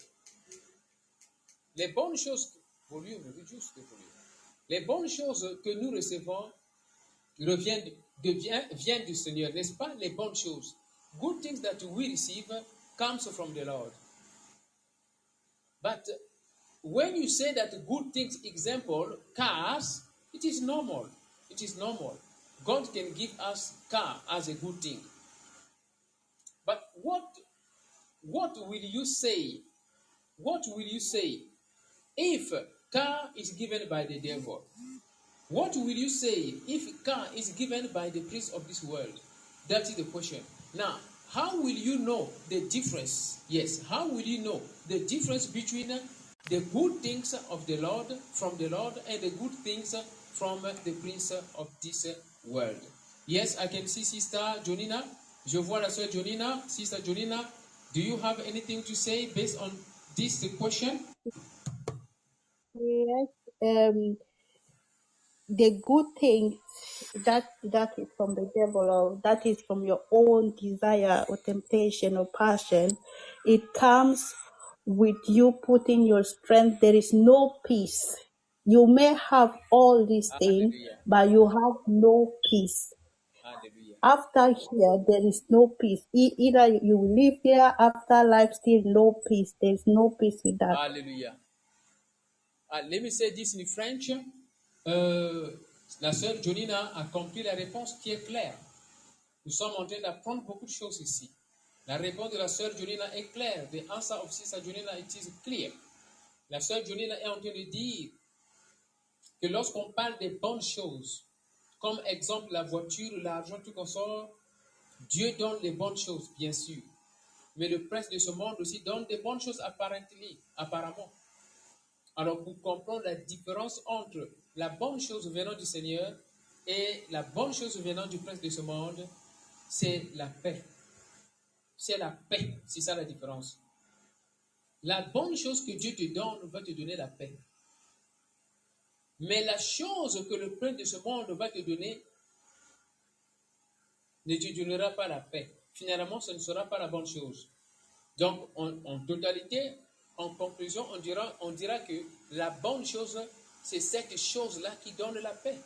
Les bonnes choses, les bonnes choses que nous recevons viennent du Seigneur, n'est-ce pas? Les bonnes choses. Good things that we receive comes from the Lord. But when you say that good things, example, cars, it is normal. It is normal. God can give us car as a good thing. But what will you say? What will you say if car is given by the devil? What will you say if car is given by the prince of this world? That is the question. Now, how will you know the difference? Yes, how will you know the difference between the good things of the Lord, from the Lord, and the good things from the prince of this world? Yes, I can see Sister Jonina. Je vois la sœur Jonina. Sister Jonina, do you have anything to say based on this question? Yes. The good thing that is from the devil, or that is from your own desire or temptation or passion, it comes with you putting your strength. There is no peace. You may have all these things, but you have no peace. Hallelujah. After here, there is no peace. Either you live here, after life, still no peace. There is no peace with that. Hallelujah. Let me say this in French. La sœur Jonina a compris la réponse qui est claire. Nous sommes en train d'apprendre beaucoup de choses ici. La réponse de la sœur Jonina est claire. The answer of Sister Jonina, it is clear. La sœur Jonina est en train de dire que lorsqu'on parle des bonnes choses, comme exemple la voiture, l'argent, tout qu'on sort, Dieu donne les bonnes choses, bien sûr. Mais le prince de ce monde aussi donne des bonnes choses apparemment. Alors, pour comprendre la différence entre la bonne chose venant du Seigneur et la bonne chose venant du prince de ce monde, c'est la paix. C'est la paix, c'est ça la différence. La bonne chose que Dieu te donne va te donner la paix. Mais la chose que le prince de ce monde va te donner ne te donnera pas la paix. Finalement, ce ne sera pas la bonne chose. Donc, en totalité, en conclusion, on dira que la bonne chose, c'est cette chose-là qui donne la paix.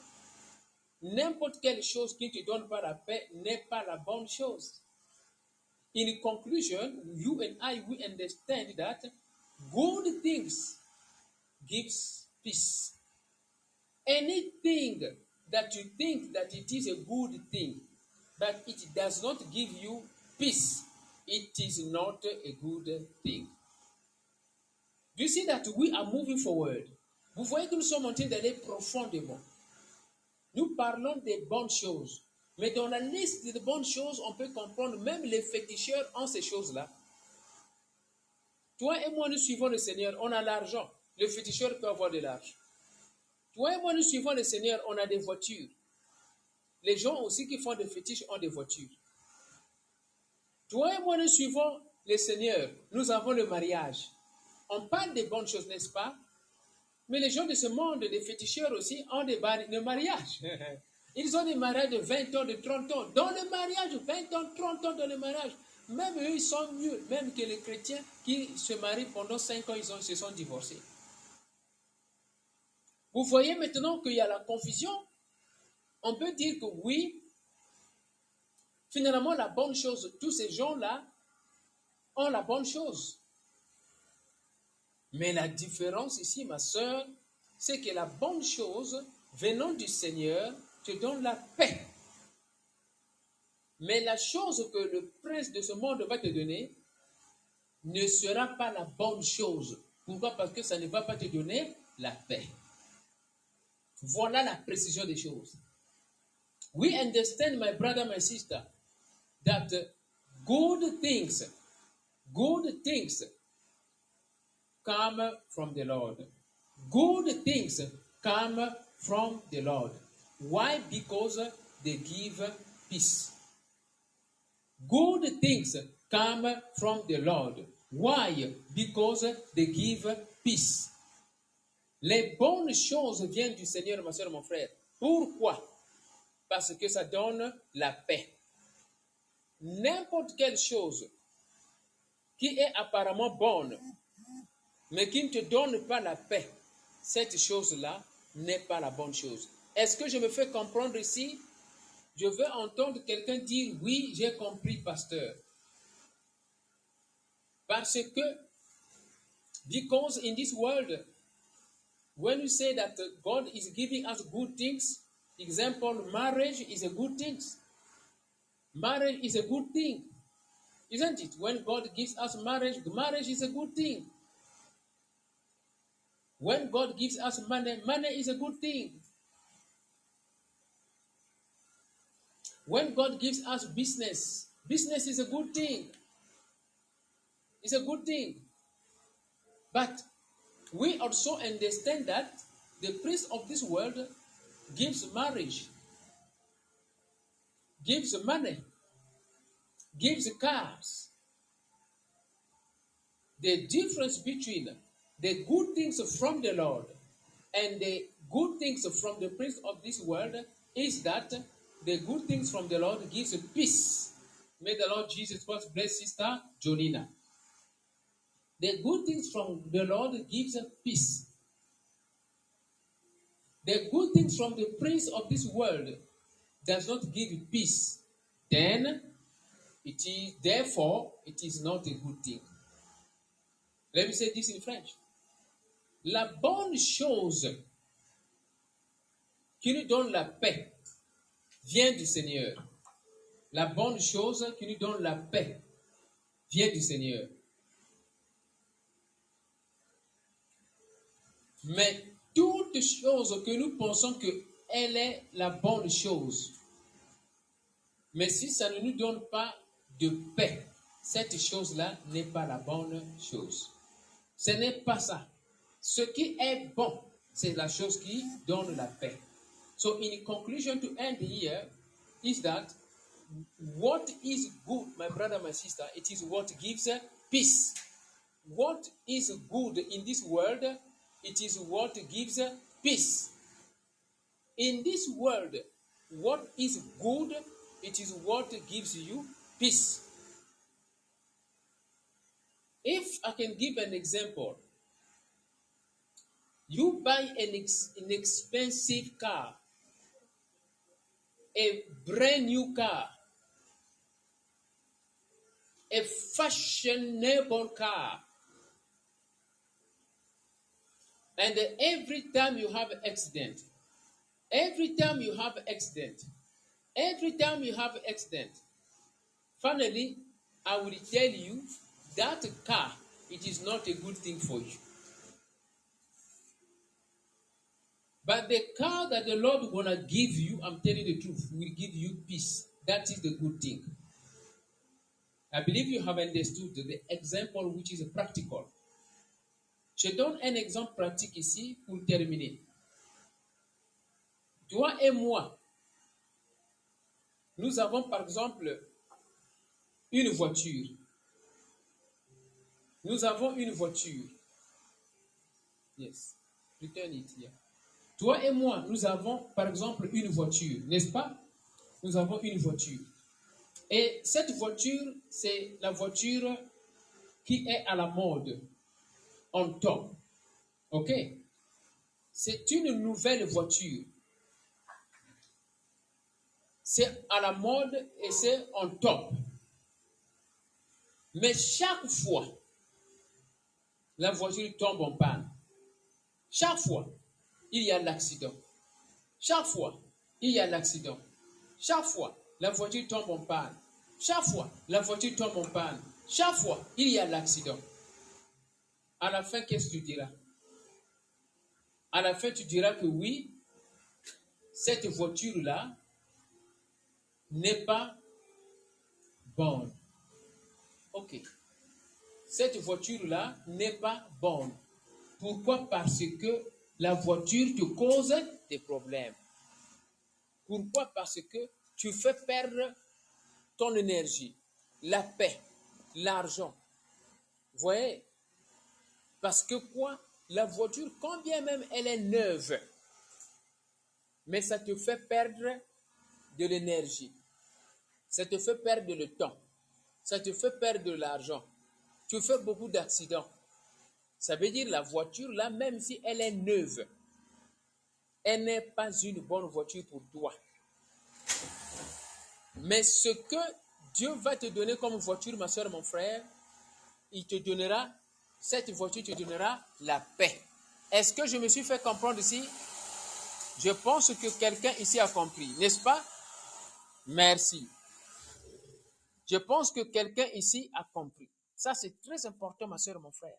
N'importe quelle chose qui ne te donne pas la paix n'est pas la bonne chose. In conclusion, you and I, we understand that good things gives peace. Anything that you think that it is a good thing, but it does not give you peace, it is not a good thing. Do you see that we are moving forward? Vous voyez que nous sommes en train d'aller profondément. Nous parlons des bonnes choses. Mais dans la liste des bonnes choses, on peut comprendre, même les féticheurs ont ces choses-là. Toi et moi, nous suivons le Seigneur, on a l'argent. Le féticheur peut avoir de l'argent. Toi et moi, nous suivons le Seigneur, on a des voitures. Les gens aussi qui font des fétiches ont des voitures. Toi et moi, nous suivons le Seigneur, nous avons le mariage. On parle des bonnes choses, n'est-ce pas? Mais les gens de ce monde, des féticheurs aussi, ont des mariages. Ils ont des mariages de 20 ans, de 30 ans. Dans le mariage, 20 ans, 30 ans dans le mariage. Même eux, ils sont mieux, même que les chrétiens qui se marient pendant 5 ans, ils se sont divorcés. Vous voyez maintenant qu'il y a la confusion. On peut dire que oui, finalement, la bonne chose, tous ces gens-là ont la bonne chose. Mais la différence ici, ma sœur, c'est que la bonne chose venant du Seigneur te donne la paix. Mais la chose que le prince de ce monde va te donner ne sera pas la bonne chose. Pourquoi? Parce que ça ne va pas te donner la paix. Voilà la précision des choses. We understand, my brother, my sister, that good things come from the Lord. Good things come from the Lord. Why? Because they give peace. Good things come from the Lord. Why? Because they give peace. Les bonnes choses viennent du Seigneur, ma soeur, mon frère. Pourquoi? Parce que ça donne la paix. N'importe quelle chose qui est apparemment bonne, mais qui ne te donne pas la paix, cette chose-là n'est pas la bonne chose. Est-ce que je me fais comprendre ici? Je veux entendre quelqu'un dire, oui, j'ai compris, pasteur. Parce que, because in this world, when you say that God is giving us good things, example, marriage is a good thing. Marriage is a good thing, isn't it? When God gives us marriage, marriage is a good thing. When God gives us money, money is a good thing. When God gives us business, business is a good thing. It's a good thing. But we also understand that the prince of this world gives marriage, gives money, gives cars. The difference between the good things from the Lord and the good things from the prince of this world is that the good things from the Lord gives peace. May the Lord Jesus Christ bless Sister Jonina. The good things from the Lord gives peace. The good things from the prince of this world does not give peace. Then therefore, it is not a good thing. Let me say this in French. La bonne chose qui nous donne la paix vient du Seigneur. La bonne chose qui nous donne la paix vient du Seigneur. Mais toute chose que nous pensons qu'elle est la bonne chose, mais si ça ne nous donne pas de paix, cette chose-là n'est pas la bonne chose. Ce n'est pas ça. Ce qui est bon, c'est la chose qui donne la paix. So in conclusion, to end here, is that what is good, my brother, my sister, it is what gives peace. What is good in this world, it is what gives peace. In this world, what is good, it is what gives you peace. If I can give an example, you buy an expensive car, a brand new car, a fashionable car, and every time you have an accident, finally, I will tell you that car, it is not a good thing for you. But the car that the Lord gonna give you, I'm telling the truth, will give you peace. That is the good thing. I believe you have understood the example which is practical. Je donne un exemple pratique ici pour terminer. Toi et moi, nous avons par exemple une voiture. Nous avons une voiture. Yes. Return it here. Toi et moi, nous avons par exemple une voiture, n'est-ce pas? Nous avons une voiture. Et cette voiture, c'est la voiture qui est à la mode, on top. OK? C'est une nouvelle voiture. C'est à la mode et c'est on top. Mais chaque fois, la voiture tombe en panne. Chaque fois, il y a l'accident. Chaque fois, il y a l'accident. Chaque fois, la voiture tombe en panne. Chaque fois, la voiture tombe en panne. Chaque fois, il y a l'accident. À la fin, qu'est-ce que tu diras? À la fin, tu diras que oui, cette voiture-là n'est pas bonne. Ok. Cette voiture-là n'est pas bonne. Pourquoi? Parce que la voiture te cause des problèmes. Pourquoi? Parce que tu fais perdre ton énergie, la paix, l'argent. Vous voyez? Parce que quoi? La voiture, quand bien même elle est neuve, mais ça te fait perdre de l'énergie. Ça te fait perdre le temps. Ça te fait perdre de l'argent. Tu fais beaucoup d'accidents. Ça veut dire la voiture, là, même si elle est neuve, elle n'est pas une bonne voiture pour toi. Mais ce que Dieu va te donner comme voiture, ma soeur, mon frère, il te donnera, cette voiture te donnera la paix. Est-ce que je me suis fait comprendre ici? Je pense que quelqu'un ici a compris, n'est-ce pas? Merci. Je pense que quelqu'un ici a compris. Ça, c'est très important, ma soeur, mon frère.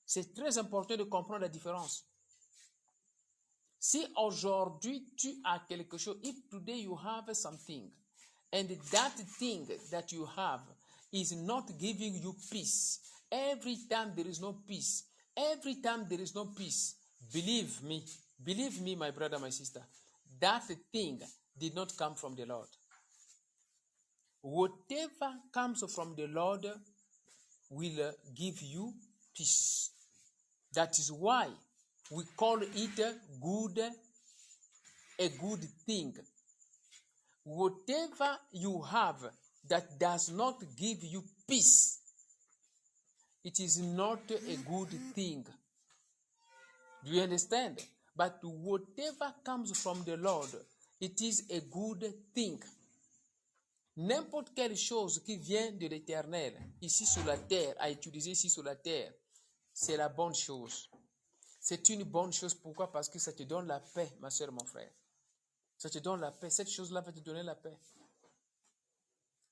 C'est très important de comprendre la différence. Si aujourd'hui tu as quelque chose, if today you have something, and that thing that you have is not giving you peace, every time there is no peace, every time there is no peace, believe me, my brother, my sister, that thing did not come from the Lord. Whatever comes from the Lord will give you peace. That is why we call it a good thing. Whatever you have that does not give you peace, it is not a good thing. Do you understand? But whatever comes from the Lord, it is a good thing. N'importe quelle chose qui vient de l'Éternel, ici sur la terre, à utiliser ici sur la terre, c'est la bonne chose. C'est une bonne chose. Pourquoi? Parce que ça te donne la paix, ma soeur, mon frère. Ça te donne la paix. Cette chose-là va te donner la paix.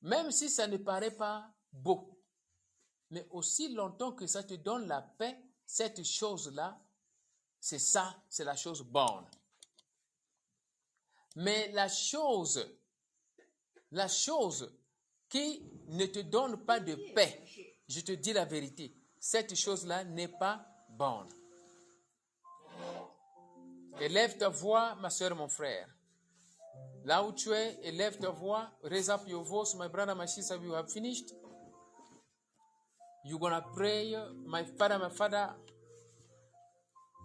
Même si ça ne paraît pas beau. Mais aussi longtemps que ça te donne la paix, cette chose-là, c'est ça, c'est la chose bonne. Mais la chose qui ne te donne pas de paix, je te dis la vérité, cette chose-là n'est pas bonne. Élève ta voix, ma soeur, mon frère. Là où tu es, élève ta voix. Raise up your voice, my brother, my sister. We have finished. You're gonna pray, my father.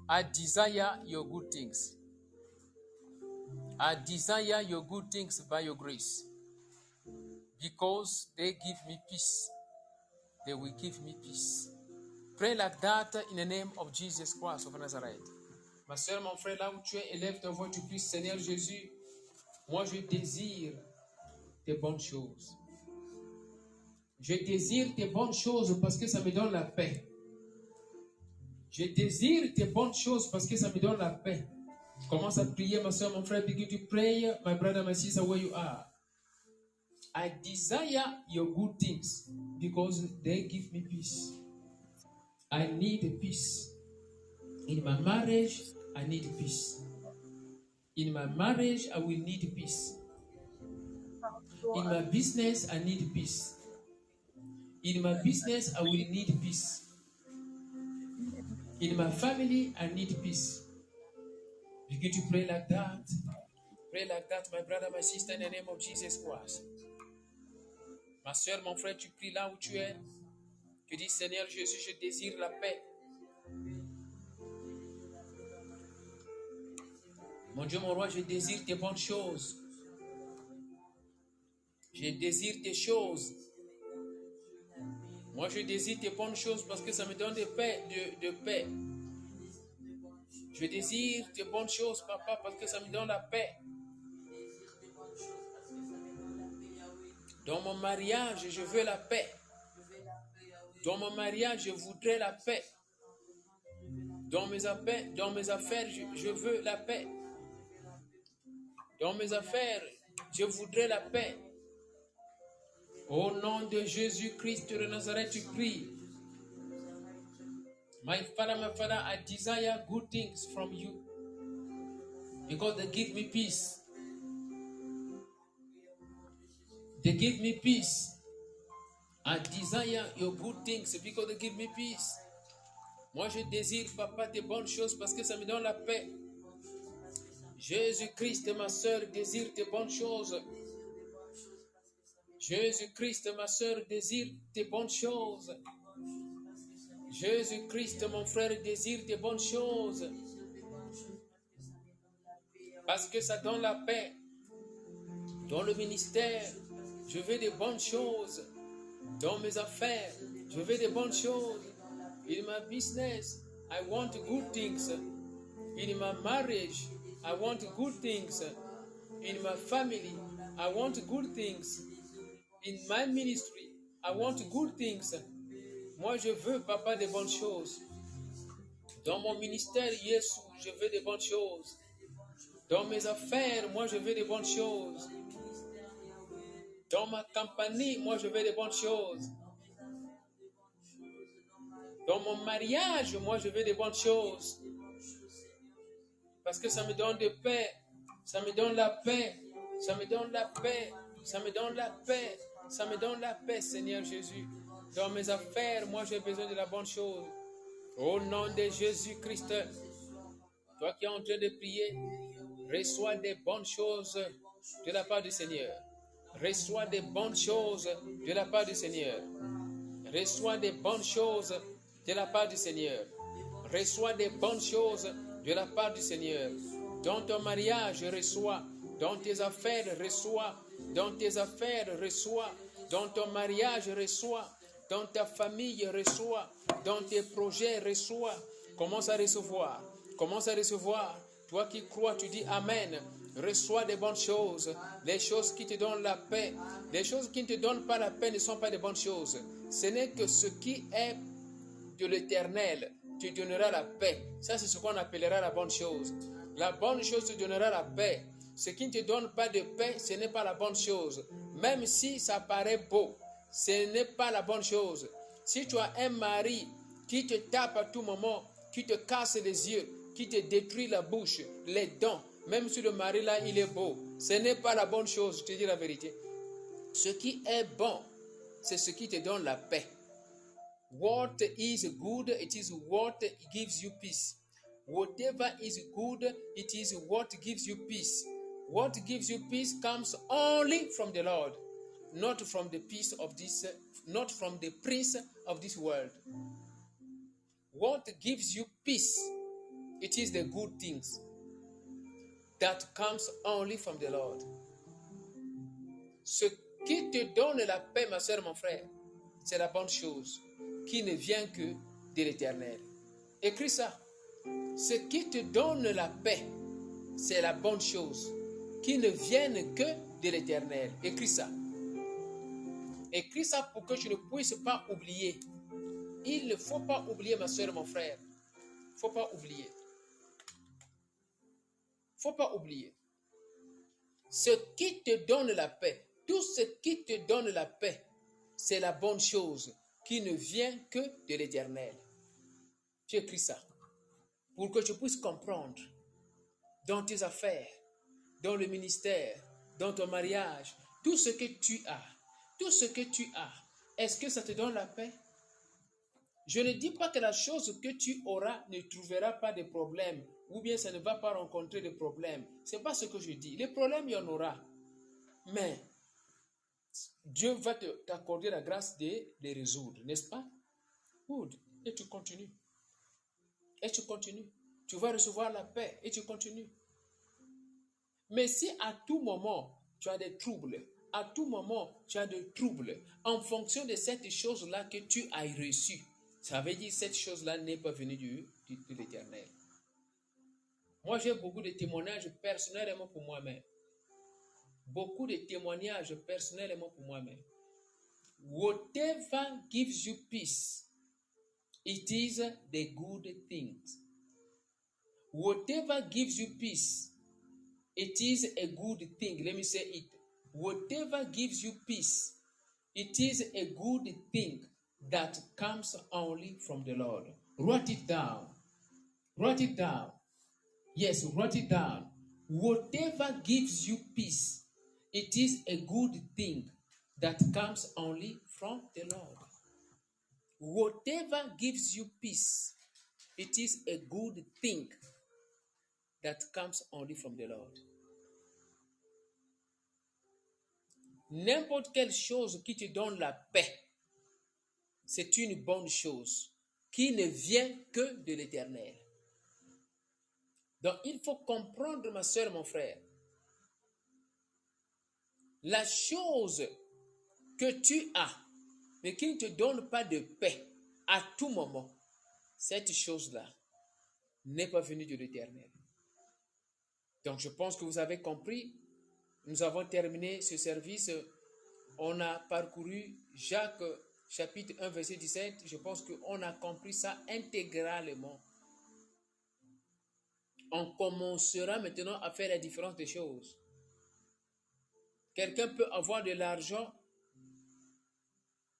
I desire your good things. I desire your good things by your grace. Because they give me peace. They will give me peace. Pray like that in the name of Jesus Christ of Nazareth. Ma soeur, mon frère, là où tu es, élève ta voix, tu pries, Seigneur Jésus, moi je désire tes bonnes choses. Je désire tes bonnes choses parce que ça me donne la paix. Je désire tes bonnes choses parce que ça me donne la paix. Commence à prier, ma soeur, mon frère, begin to pray, my brother, my sister, where you are. I desire your good things because they give me peace. I need peace. In my marriage, I need peace. In my marriage, I will need peace. In my business, I need peace. In my business, I will need peace. In my family, I need peace. Begin to pray like that. Pray like that, my brother, my sister, in the name of Jesus Christ. Ma soeur, mon frère, tu pries là où tu es. Tu dis, Seigneur Jésus, je désire la paix. Mon Dieu, mon roi, je désire tes bonnes choses. Je désire tes choses. Moi, je désire tes bonnes choses parce que ça me donne de paix. Je désire tes bonnes choses, papa, parce que ça me donne la paix. Dans mon mariage, je veux la paix. Dans mon mariage, je voudrais la paix. Dans mes affaires, je veux la paix. Dans mes affaires, je voudrais la paix. Au nom de Jésus-Christ de Nazareth, tu pries. My Father, I desire good things from you because they give me peace. They give me peace. I desire your good things because they give me peace. Moi, je désire, Papa, tes bonnes choses parce que ça me donne la paix. Jésus-Christ, ma soeur, désire tes bonnes choses. Jésus-Christ, ma soeur, désire tes bonnes choses. Jésus-Christ, mon frère, désire tes bonnes choses. Parce que ça donne la paix. Dans le ministère, je veux des bonnes choses. Dans mes affaires, je veux des bonnes choses. In my business, I want good things. In my marriage, I want good things. In my family, I want good things. In my ministry, I want good things. Moi, je veux, Papa, des bonnes choses. Dans mon ministère, Jésus, je veux des bonnes choses. Dans mes affaires, moi, je veux des bonnes choses. Dans ma compagnie, moi, je veux des bonnes choses. Dans mon mariage, moi, je veux des bonnes choses. Parce que ça me donne de paix. Ça me donne la paix. Ça me donne la paix. Ça me donne la paix. Ça me donne la paix, Seigneur Jésus. Dans mes affaires, moi, j'ai besoin de la bonne chose. Au nom de Jésus-Christ, toi qui es en train de prier, reçois des bonnes choses de la part du Seigneur. Reçois des bonnes choses de la part du Seigneur. Reçois des bonnes choses de la part du Seigneur. Reçois des bonnes choses de la part du Seigneur. Dans ton mariage, reçois. Dans tes affaires, reçois. Dans tes affaires, reçois. Dans ton mariage, reçois. Dans ta famille, reçois. Dans tes projets, reçois. Commence à recevoir. Commence à recevoir. Toi qui crois, tu dis Amen. Reçois des bonnes choses. Les choses qui te donnent la paix. Les choses qui ne te donnent pas la paix ne sont pas des bonnes choses. Ce n'est que ce qui est de l'éternel te donnera la paix. Ça, c'est ce qu'on appellera la bonne chose. La bonne chose te donnera la paix. Ce qui ne te donne pas de paix, ce n'est pas la bonne chose. Même si ça paraît beau, ce n'est pas la bonne chose. Si tu as un mari qui te tape à tout moment, qui te casse les yeux, qui te détruit la bouche, les dents, même si le mari là, il est beau, ce n'est pas la bonne chose, je te dis la vérité. Ce qui est bon, c'est ce qui te donne la paix. What is good, it is what gives you peace. Whatever is good, it is what gives you peace. What gives you peace comes only from the Lord, not from the peace of this, not from the prince of this world. What gives you peace, it is the good things that comes only from the Lord. Ce qui te donne la paix, ma soeur, mon frère, c'est la bonne chose qui ne vient que de l'Éternel. Écris ça. Ce qui te donne la paix, c'est la bonne chose qui ne vient que de l'Éternel. Écris ça. Écris ça pour que tu ne puisses pas oublier. Il ne faut pas oublier, ma soeur, mon frère. Il ne faut pas oublier. Il ne faut pas oublier. Ce qui te donne la paix, tout ce qui te donne la paix, c'est la bonne chose qui ne vient que de l'Éternel. Tu écris ça pour que tu puisses comprendre dans tes affaires, dans le ministère, dans ton mariage, tout ce que tu as, est-ce que ça te donne la paix? Je ne dis pas que la chose que tu auras ne trouvera pas de problème, ou bien ça ne va pas rencontrer de problème. Ce n'est pas ce que je dis. Les problèmes, il y en aura. Mais Dieu va t'accorder la grâce de les résoudre, n'est-ce pas? Good. Et tu continues. Et tu continues. Tu vas recevoir la paix et tu continues. Mais si à tout moment, tu as des troubles, à tout moment, tu as des troubles, en fonction de cette chose-là que tu as reçue, ça veut dire que cette chose-là n'est pas venue de l'Éternel. Moi, j'ai beaucoup de témoignages personnellement pour moi-même. Beaucoup de témoignages personnellement pour moi-même. Whatever gives you peace, it is the good things. Whatever gives you peace, it is a good thing. Let me say it. Whatever gives you peace, it is a good thing that comes only from the Lord. Write it down. Write it down. Yes, write it down. Whatever gives you peace, it is a good thing that comes only from the Lord. Whatever gives you peace, it is a good thing that comes only from the Lord. N'importe quelle chose qui te donne la paix, c'est une bonne chose qui ne vient que de l'Éternel. Donc, il faut comprendre, ma soeur, mon frère, la chose que tu as, mais qui ne te donne pas de paix à tout moment, cette chose-là n'est pas venue de l'Éternel. Donc, je pense que vous avez compris. Nous avons terminé ce service. On a parcouru Jacques chapitre 1, verset 17. Je pense qu'on a compris ça intégralement. On commencera maintenant à faire la différence des choses. Quelqu'un peut avoir de l'argent,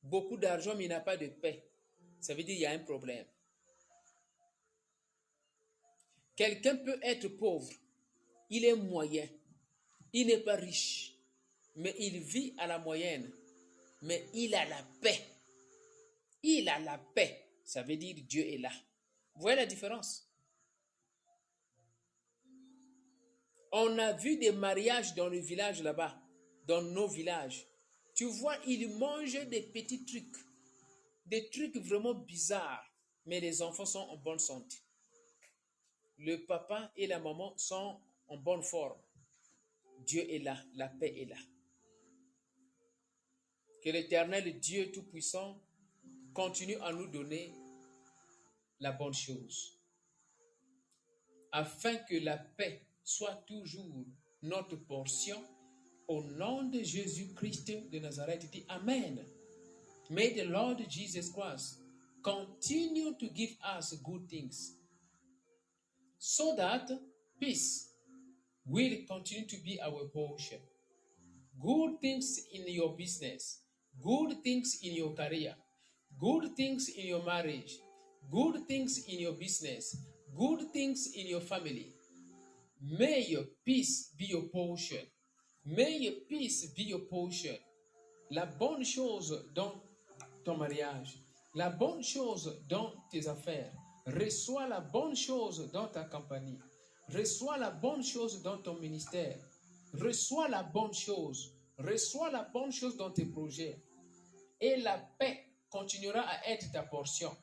beaucoup d'argent, mais il n'a pas de paix. Ça veut dire qu'il y a un problème. Quelqu'un peut être pauvre, il est moyen, il n'est pas riche, mais il vit à la moyenne, mais il a la paix. Il a la paix, ça veut dire Dieu est là. Vous voyez la différence? On a vu des mariages dans le village là-bas, dans nos villages. Tu vois, ils mangent des petits trucs, des trucs vraiment bizarres, mais les enfants sont en bonne santé. Le papa et la maman sont en bonne forme. Dieu est là, la paix est là. Que l'Éternel Dieu Tout-Puissant continue à nous donner la bonne chose, afin que la paix soit toujours notre portion. Au nom de Jésus-Christ de Nazareth, dit Amen. May the Lord Jesus Christ continue to give us good things, so that peace will continue to be our portion. Good things in your business, good things in your career, good things in your marriage, good things in your business, good things in your family. May your peace be your portion. May your peace be your portion. La bonne chose dans ton mariage, la bonne chose dans tes affaires, reçois la bonne chose dans ta compagnie, reçois la bonne chose dans ton ministère, reçois la bonne chose dans tes projets. Et la paix continuera à être ta portion.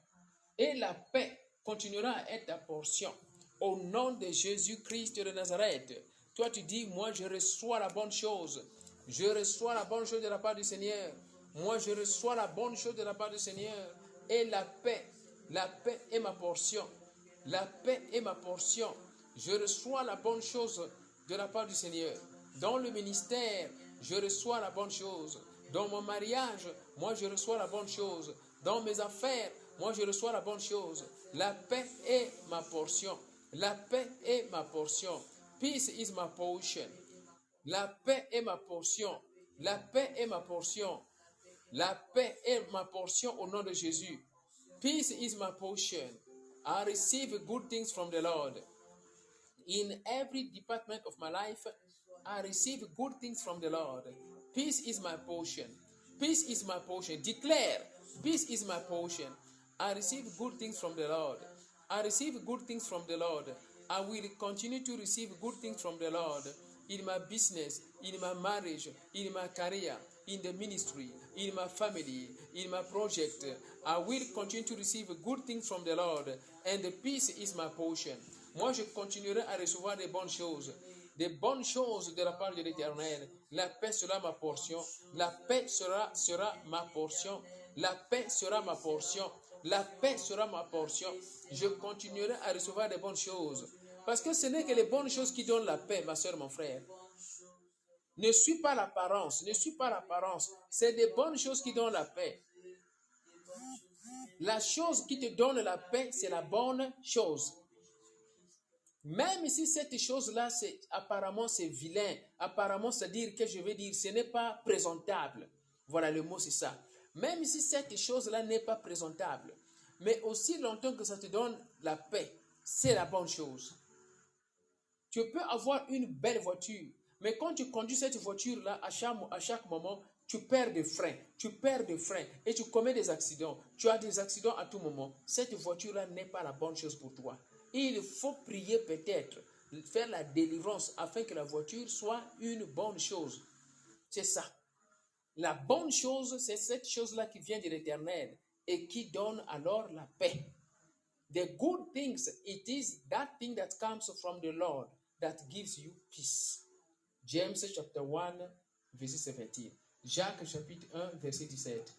Et la paix continuera à être ta portion. Au nom de Jésus-Christ de Nazareth, toi tu dis, moi je reçois la bonne chose. Je reçois la bonne chose de la part du Seigneur. Moi je reçois la bonne chose de la part du Seigneur. Et la paix est ma portion. La paix est ma portion. Je reçois la bonne chose de la part du Seigneur. Dans le ministère, je reçois la bonne chose. Dans mon mariage, moi je reçois la bonne chose. Dans mes affaires, moi je reçois la bonne chose. La paix est ma portion. La paix est ma portion. Peace is my portion. La paix est ma portion. La paix est ma portion. La paix est ma portion au nom de Jésus. Peace is my portion. I receive good things from the Lord. In every department of my life, I receive good things from the Lord. Peace is my portion. Peace is my portion. Declare, peace is my portion. I receive good things from the Lord. I receive good things from the Lord. I will continue to receive good things from the Lord in my business, in my marriage, in my career, in the ministry, in my family, in my project. I will continue to receive good things from the Lord, and the peace is my portion. Moi, je continuerai à recevoir des bonnes choses de la part de l'Éternel. La paix sera ma portion. La paix sera ma portion. La paix sera ma portion. La paix sera ma portion. Je continuerai à recevoir des bonnes choses. Parce que ce n'est que les bonnes choses qui donnent la paix, ma soeur, mon frère. Ne suis pas l'apparence. Ne suis pas l'apparence. C'est des bonnes choses qui donnent la paix. La chose qui te donne la paix, c'est la bonne chose. Même si cette chose-là, apparemment c'est vilain, apparemment c'est-à-dire que je vais dire, ce n'est pas présentable. Voilà, le mot c'est ça. Même si cette chose-là n'est pas présentable, mais aussi longtemps que ça te donne la paix, c'est la bonne chose. Tu peux avoir une belle voiture, mais quand tu conduis cette voiture-là, à chaque moment, tu perds des freins, et tu commets des accidents. Tu as des accidents à tout moment. Cette voiture-là n'est pas la bonne chose pour toi. Il faut prier peut-être, faire la délivrance afin que la voiture soit une bonne chose. C'est ça. La bonne chose, c'est cette chose-là qui vient de l'Éternel et qui donne alors la paix. The good things, it is that thing that comes from the Lord that gives you peace. James chapter 1, verset 17. Jacques chapitre 1, verset 17.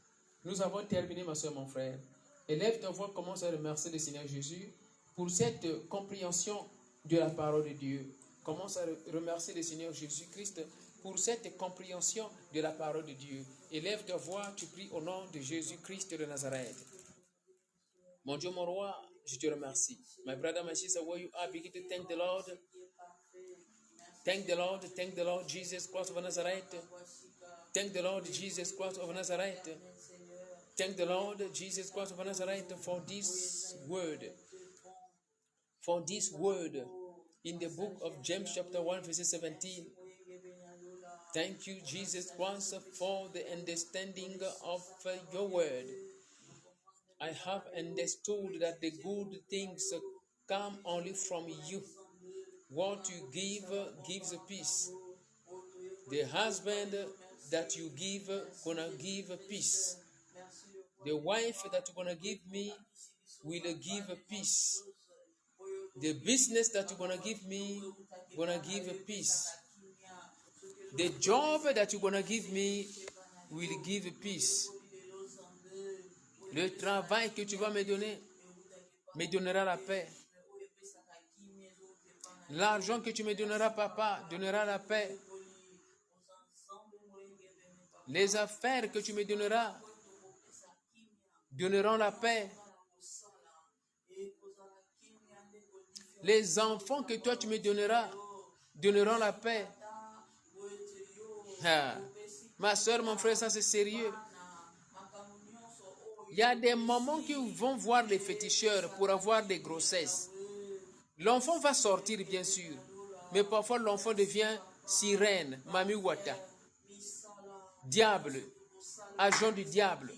Nous avons terminé, ma soeur, mon frère. Élève ta voix, commence à remercier le Seigneur Jésus pour cette compréhension de la parole de Dieu. Commence à remercier le Seigneur Jésus-Christ pour cette compréhension de la parole de Dieu. Élève ta voix, tu pries au nom de Jésus-Christ de Nazareth. Mon Dieu, mon roi, je te remercie. My brother, my sister, where you are, begin to thank the Lord. Thank the Lord Jesus Christ of Nazareth. Thank the Lord Jesus Christ of Nazareth. Thank the Lord Jesus Christ of Nazareth for this word. For this word in the book of James chapter 1 verse 17. Thank you, Jesus Christ, for the understanding of your word. I have understood that the good things come only from you. What you give gives peace. The husband that you give gonna give peace. The wife that you're gonna give me will give peace. The business that you're gonna give me gonna give peace. The job that you're gonna give me will give peace. Le travail que tu vas me donner me donnera la paix. L'argent que tu me donneras, papa, donnera la paix. Les affaires que tu me donneras donneront la paix. Les enfants que toi tu me donneras donneront la paix. Ah. Ma soeur, mon frère, ça c'est sérieux. Il y a des mamans qui vont voir les féticheurs pour avoir des grossesses. L'enfant va sortir, bien sûr, mais parfois l'enfant devient sirène, Mami Wata, diable, agent du diable.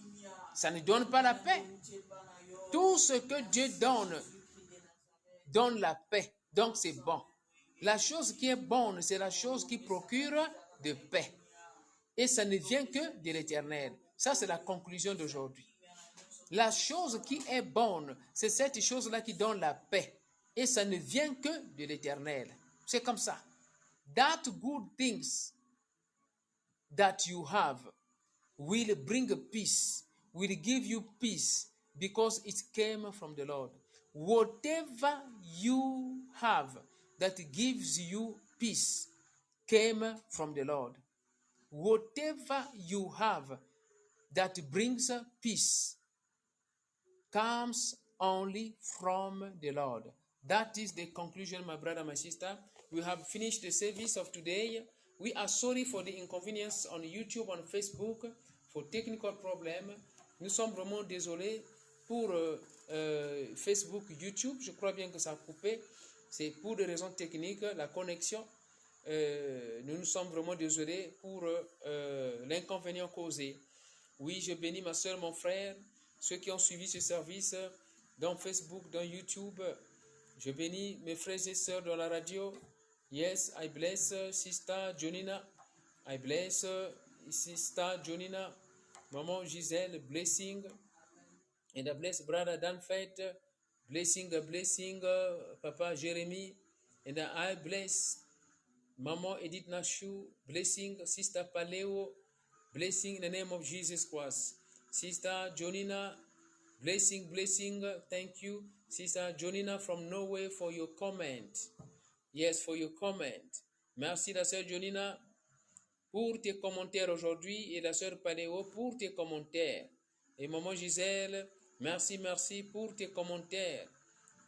Ça ne donne pas la paix. Tout ce que Dieu donne la paix. Donc c'est bon. La chose qui est bonne, c'est la chose qui procure de paix. Et ça ne vient que de l'Éternel. Ça, c'est la conclusion d'aujourd'hui. La chose qui est bonne, c'est cette chose-là qui donne la paix. Et ça ne vient que de l'Éternel. C'est comme ça. That good things that you have will bring peace, will give you peace, because it came from the Lord. Whatever you have that gives you peace came from the Lord. Whatever you have that brings peace comes only from the Lord. That is the conclusion, my brother, my sister. We have finished the service of today. We are sorry for the inconvenience on YouTube, on Facebook, for technical problem. Nous sommes vraiment désolés pour Facebook, YouTube. Je crois bien que ça a coupé. C'est pour des raisons techniques, la connexion. Nous nous sommes vraiment désolés pour l'inconvénient causé. Oui, je bénis ma soeur, mon frère, ceux qui ont suivi ce service dans Facebook, dans YouTube. Je bénis mes frères et sœurs dans la radio. Yes, I bless Sister Jonina. I bless Sister Jonina. Maman Giselle, blessing. And I bless Brother Danfet. Blessing, Papa Jeremy. And I bless Maman Edith Nashu. Blessing, Sister Paleo. Blessing in the name of Jesus Christ. Sister Jonina, blessing. Thank you, Sister Jonina from Norway, for your comment. Yes, for your comment. Merci, la sœur Jonina, pour tes commentaires aujourd'hui, et la sœur Paléo pour tes commentaires. Et maman Gisèle, merci pour tes commentaires.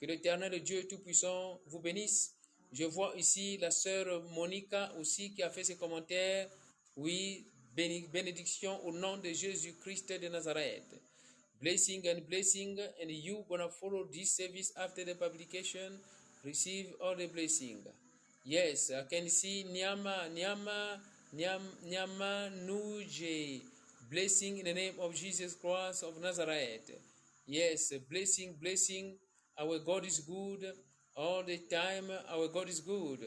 Que l'Éternel Dieu Tout-Puissant vous bénisse. Je vois ici la sœur Monica aussi qui a fait ses commentaires. Oui, bénédiction au nom de Jésus-Christ de Nazareth. Blessing, and you gonna follow this service after the publication. Receive all the blessing. Yes, I can see Nyama Nuje. Blessing in the name of Jesus Christ of Nazareth. Yes, blessing. Our God is good all the time. Our God is good.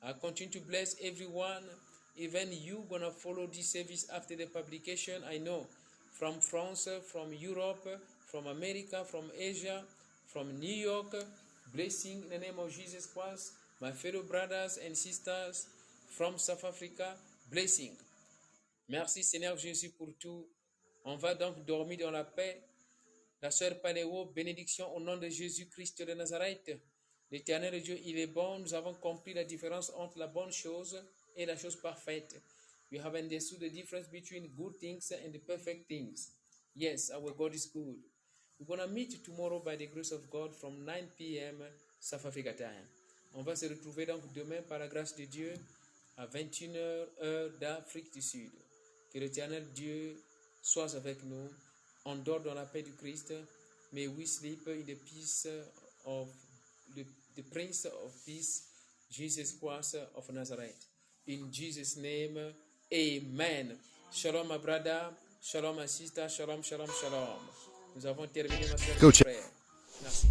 I continue to bless everyone. Even you gonna follow this service after the publication. I know from France, from Europe, from America, from Asia, from New York. Blessing in the name of Jesus Christ. My fellow brothers and sisters from South Africa. Blessing. Merci Seigneur Jésus pour tout. On va donc dormir dans la paix. La sœur Paléo, bénédiction au nom de Jésus-Christ de Nazareth. L'Éternel Dieu, il est bon. Nous avons compris la différence entre la bonne chose et la chose parfaite. We have understood the difference between good things and the perfect things. Yes, our God is good. We're going to meet tomorrow by the grace of God from 9 p.m. South Africa time. On va se retrouver donc demain par la grâce de Dieu à 21h heure d'Afrique du Sud. Que l'Éternel Dieu soit avec nous. On dort dans la paix du Christ. May we sleep in the peace of the Prince of Peace, Jesus Christ of Nazareth. In Jesus' name, amen. Shalom, my brother. Shalom, my sister. Shalom, shalom, shalom. Nous avons terminé ma séance de prière. Merci.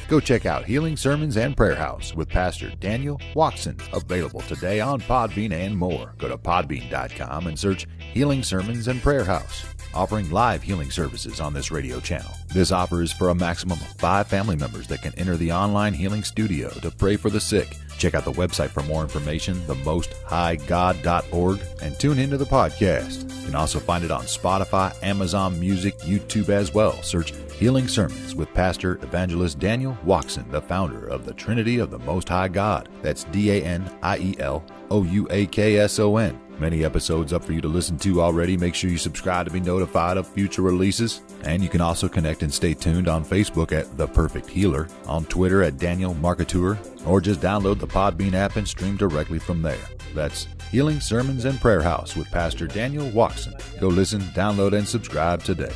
Go check out Healing Sermons and Prayer House with Pastor Daniel Watson, available today on Podbean and more. Go to podbean.com and search Healing Sermons and Prayer House, offering live healing services on this radio channel. This offer is for a maximum of 5 family members that can enter the online healing studio to pray for the sick. Check out the website for more information, themosthighgod.org, and tune into the podcast. You can also find it on Spotify, Amazon Music, YouTube as well. Search Healing Sermons with Pastor Evangelist Daniel Watson, the founder of the Trinity of the Most High God. That's DANIELOUAKSON. Many episodes up for you to listen to already. Make sure you subscribe to be notified of future releases. And you can also connect and stay tuned on Facebook at The Perfect Healer, on Twitter at Daniel Marketeur, or just download the Podbean app and stream directly from there. That's Healing Sermons and Prayer House with Pastor Daniel Watson. Go listen, download, and subscribe today.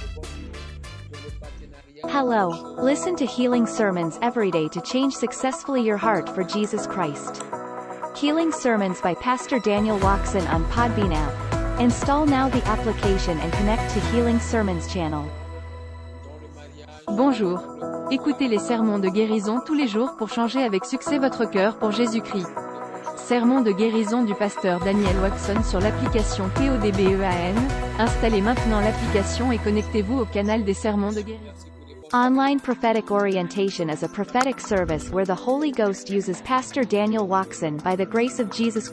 Hello, listen to Healing Sermons every day to change successfully your heart for Jesus Christ. Healing Sermons by Pastor Daniel Watson on Podbean app. Install now the application and connect to Healing Sermons channel. Bonjour. Écoutez les sermons de guérison tous les jours pour changer avec succès votre cœur pour Jésus-Christ. Sermon de guérison du pasteur Daniel Watson sur l'application PODBEAN. Installez maintenant l'application et connectez-vous au canal des sermons de guérison. Online Prophetic Orientation is a prophetic service where the Holy Ghost uses Pastor Daniel Watson by the grace of Jesus Christ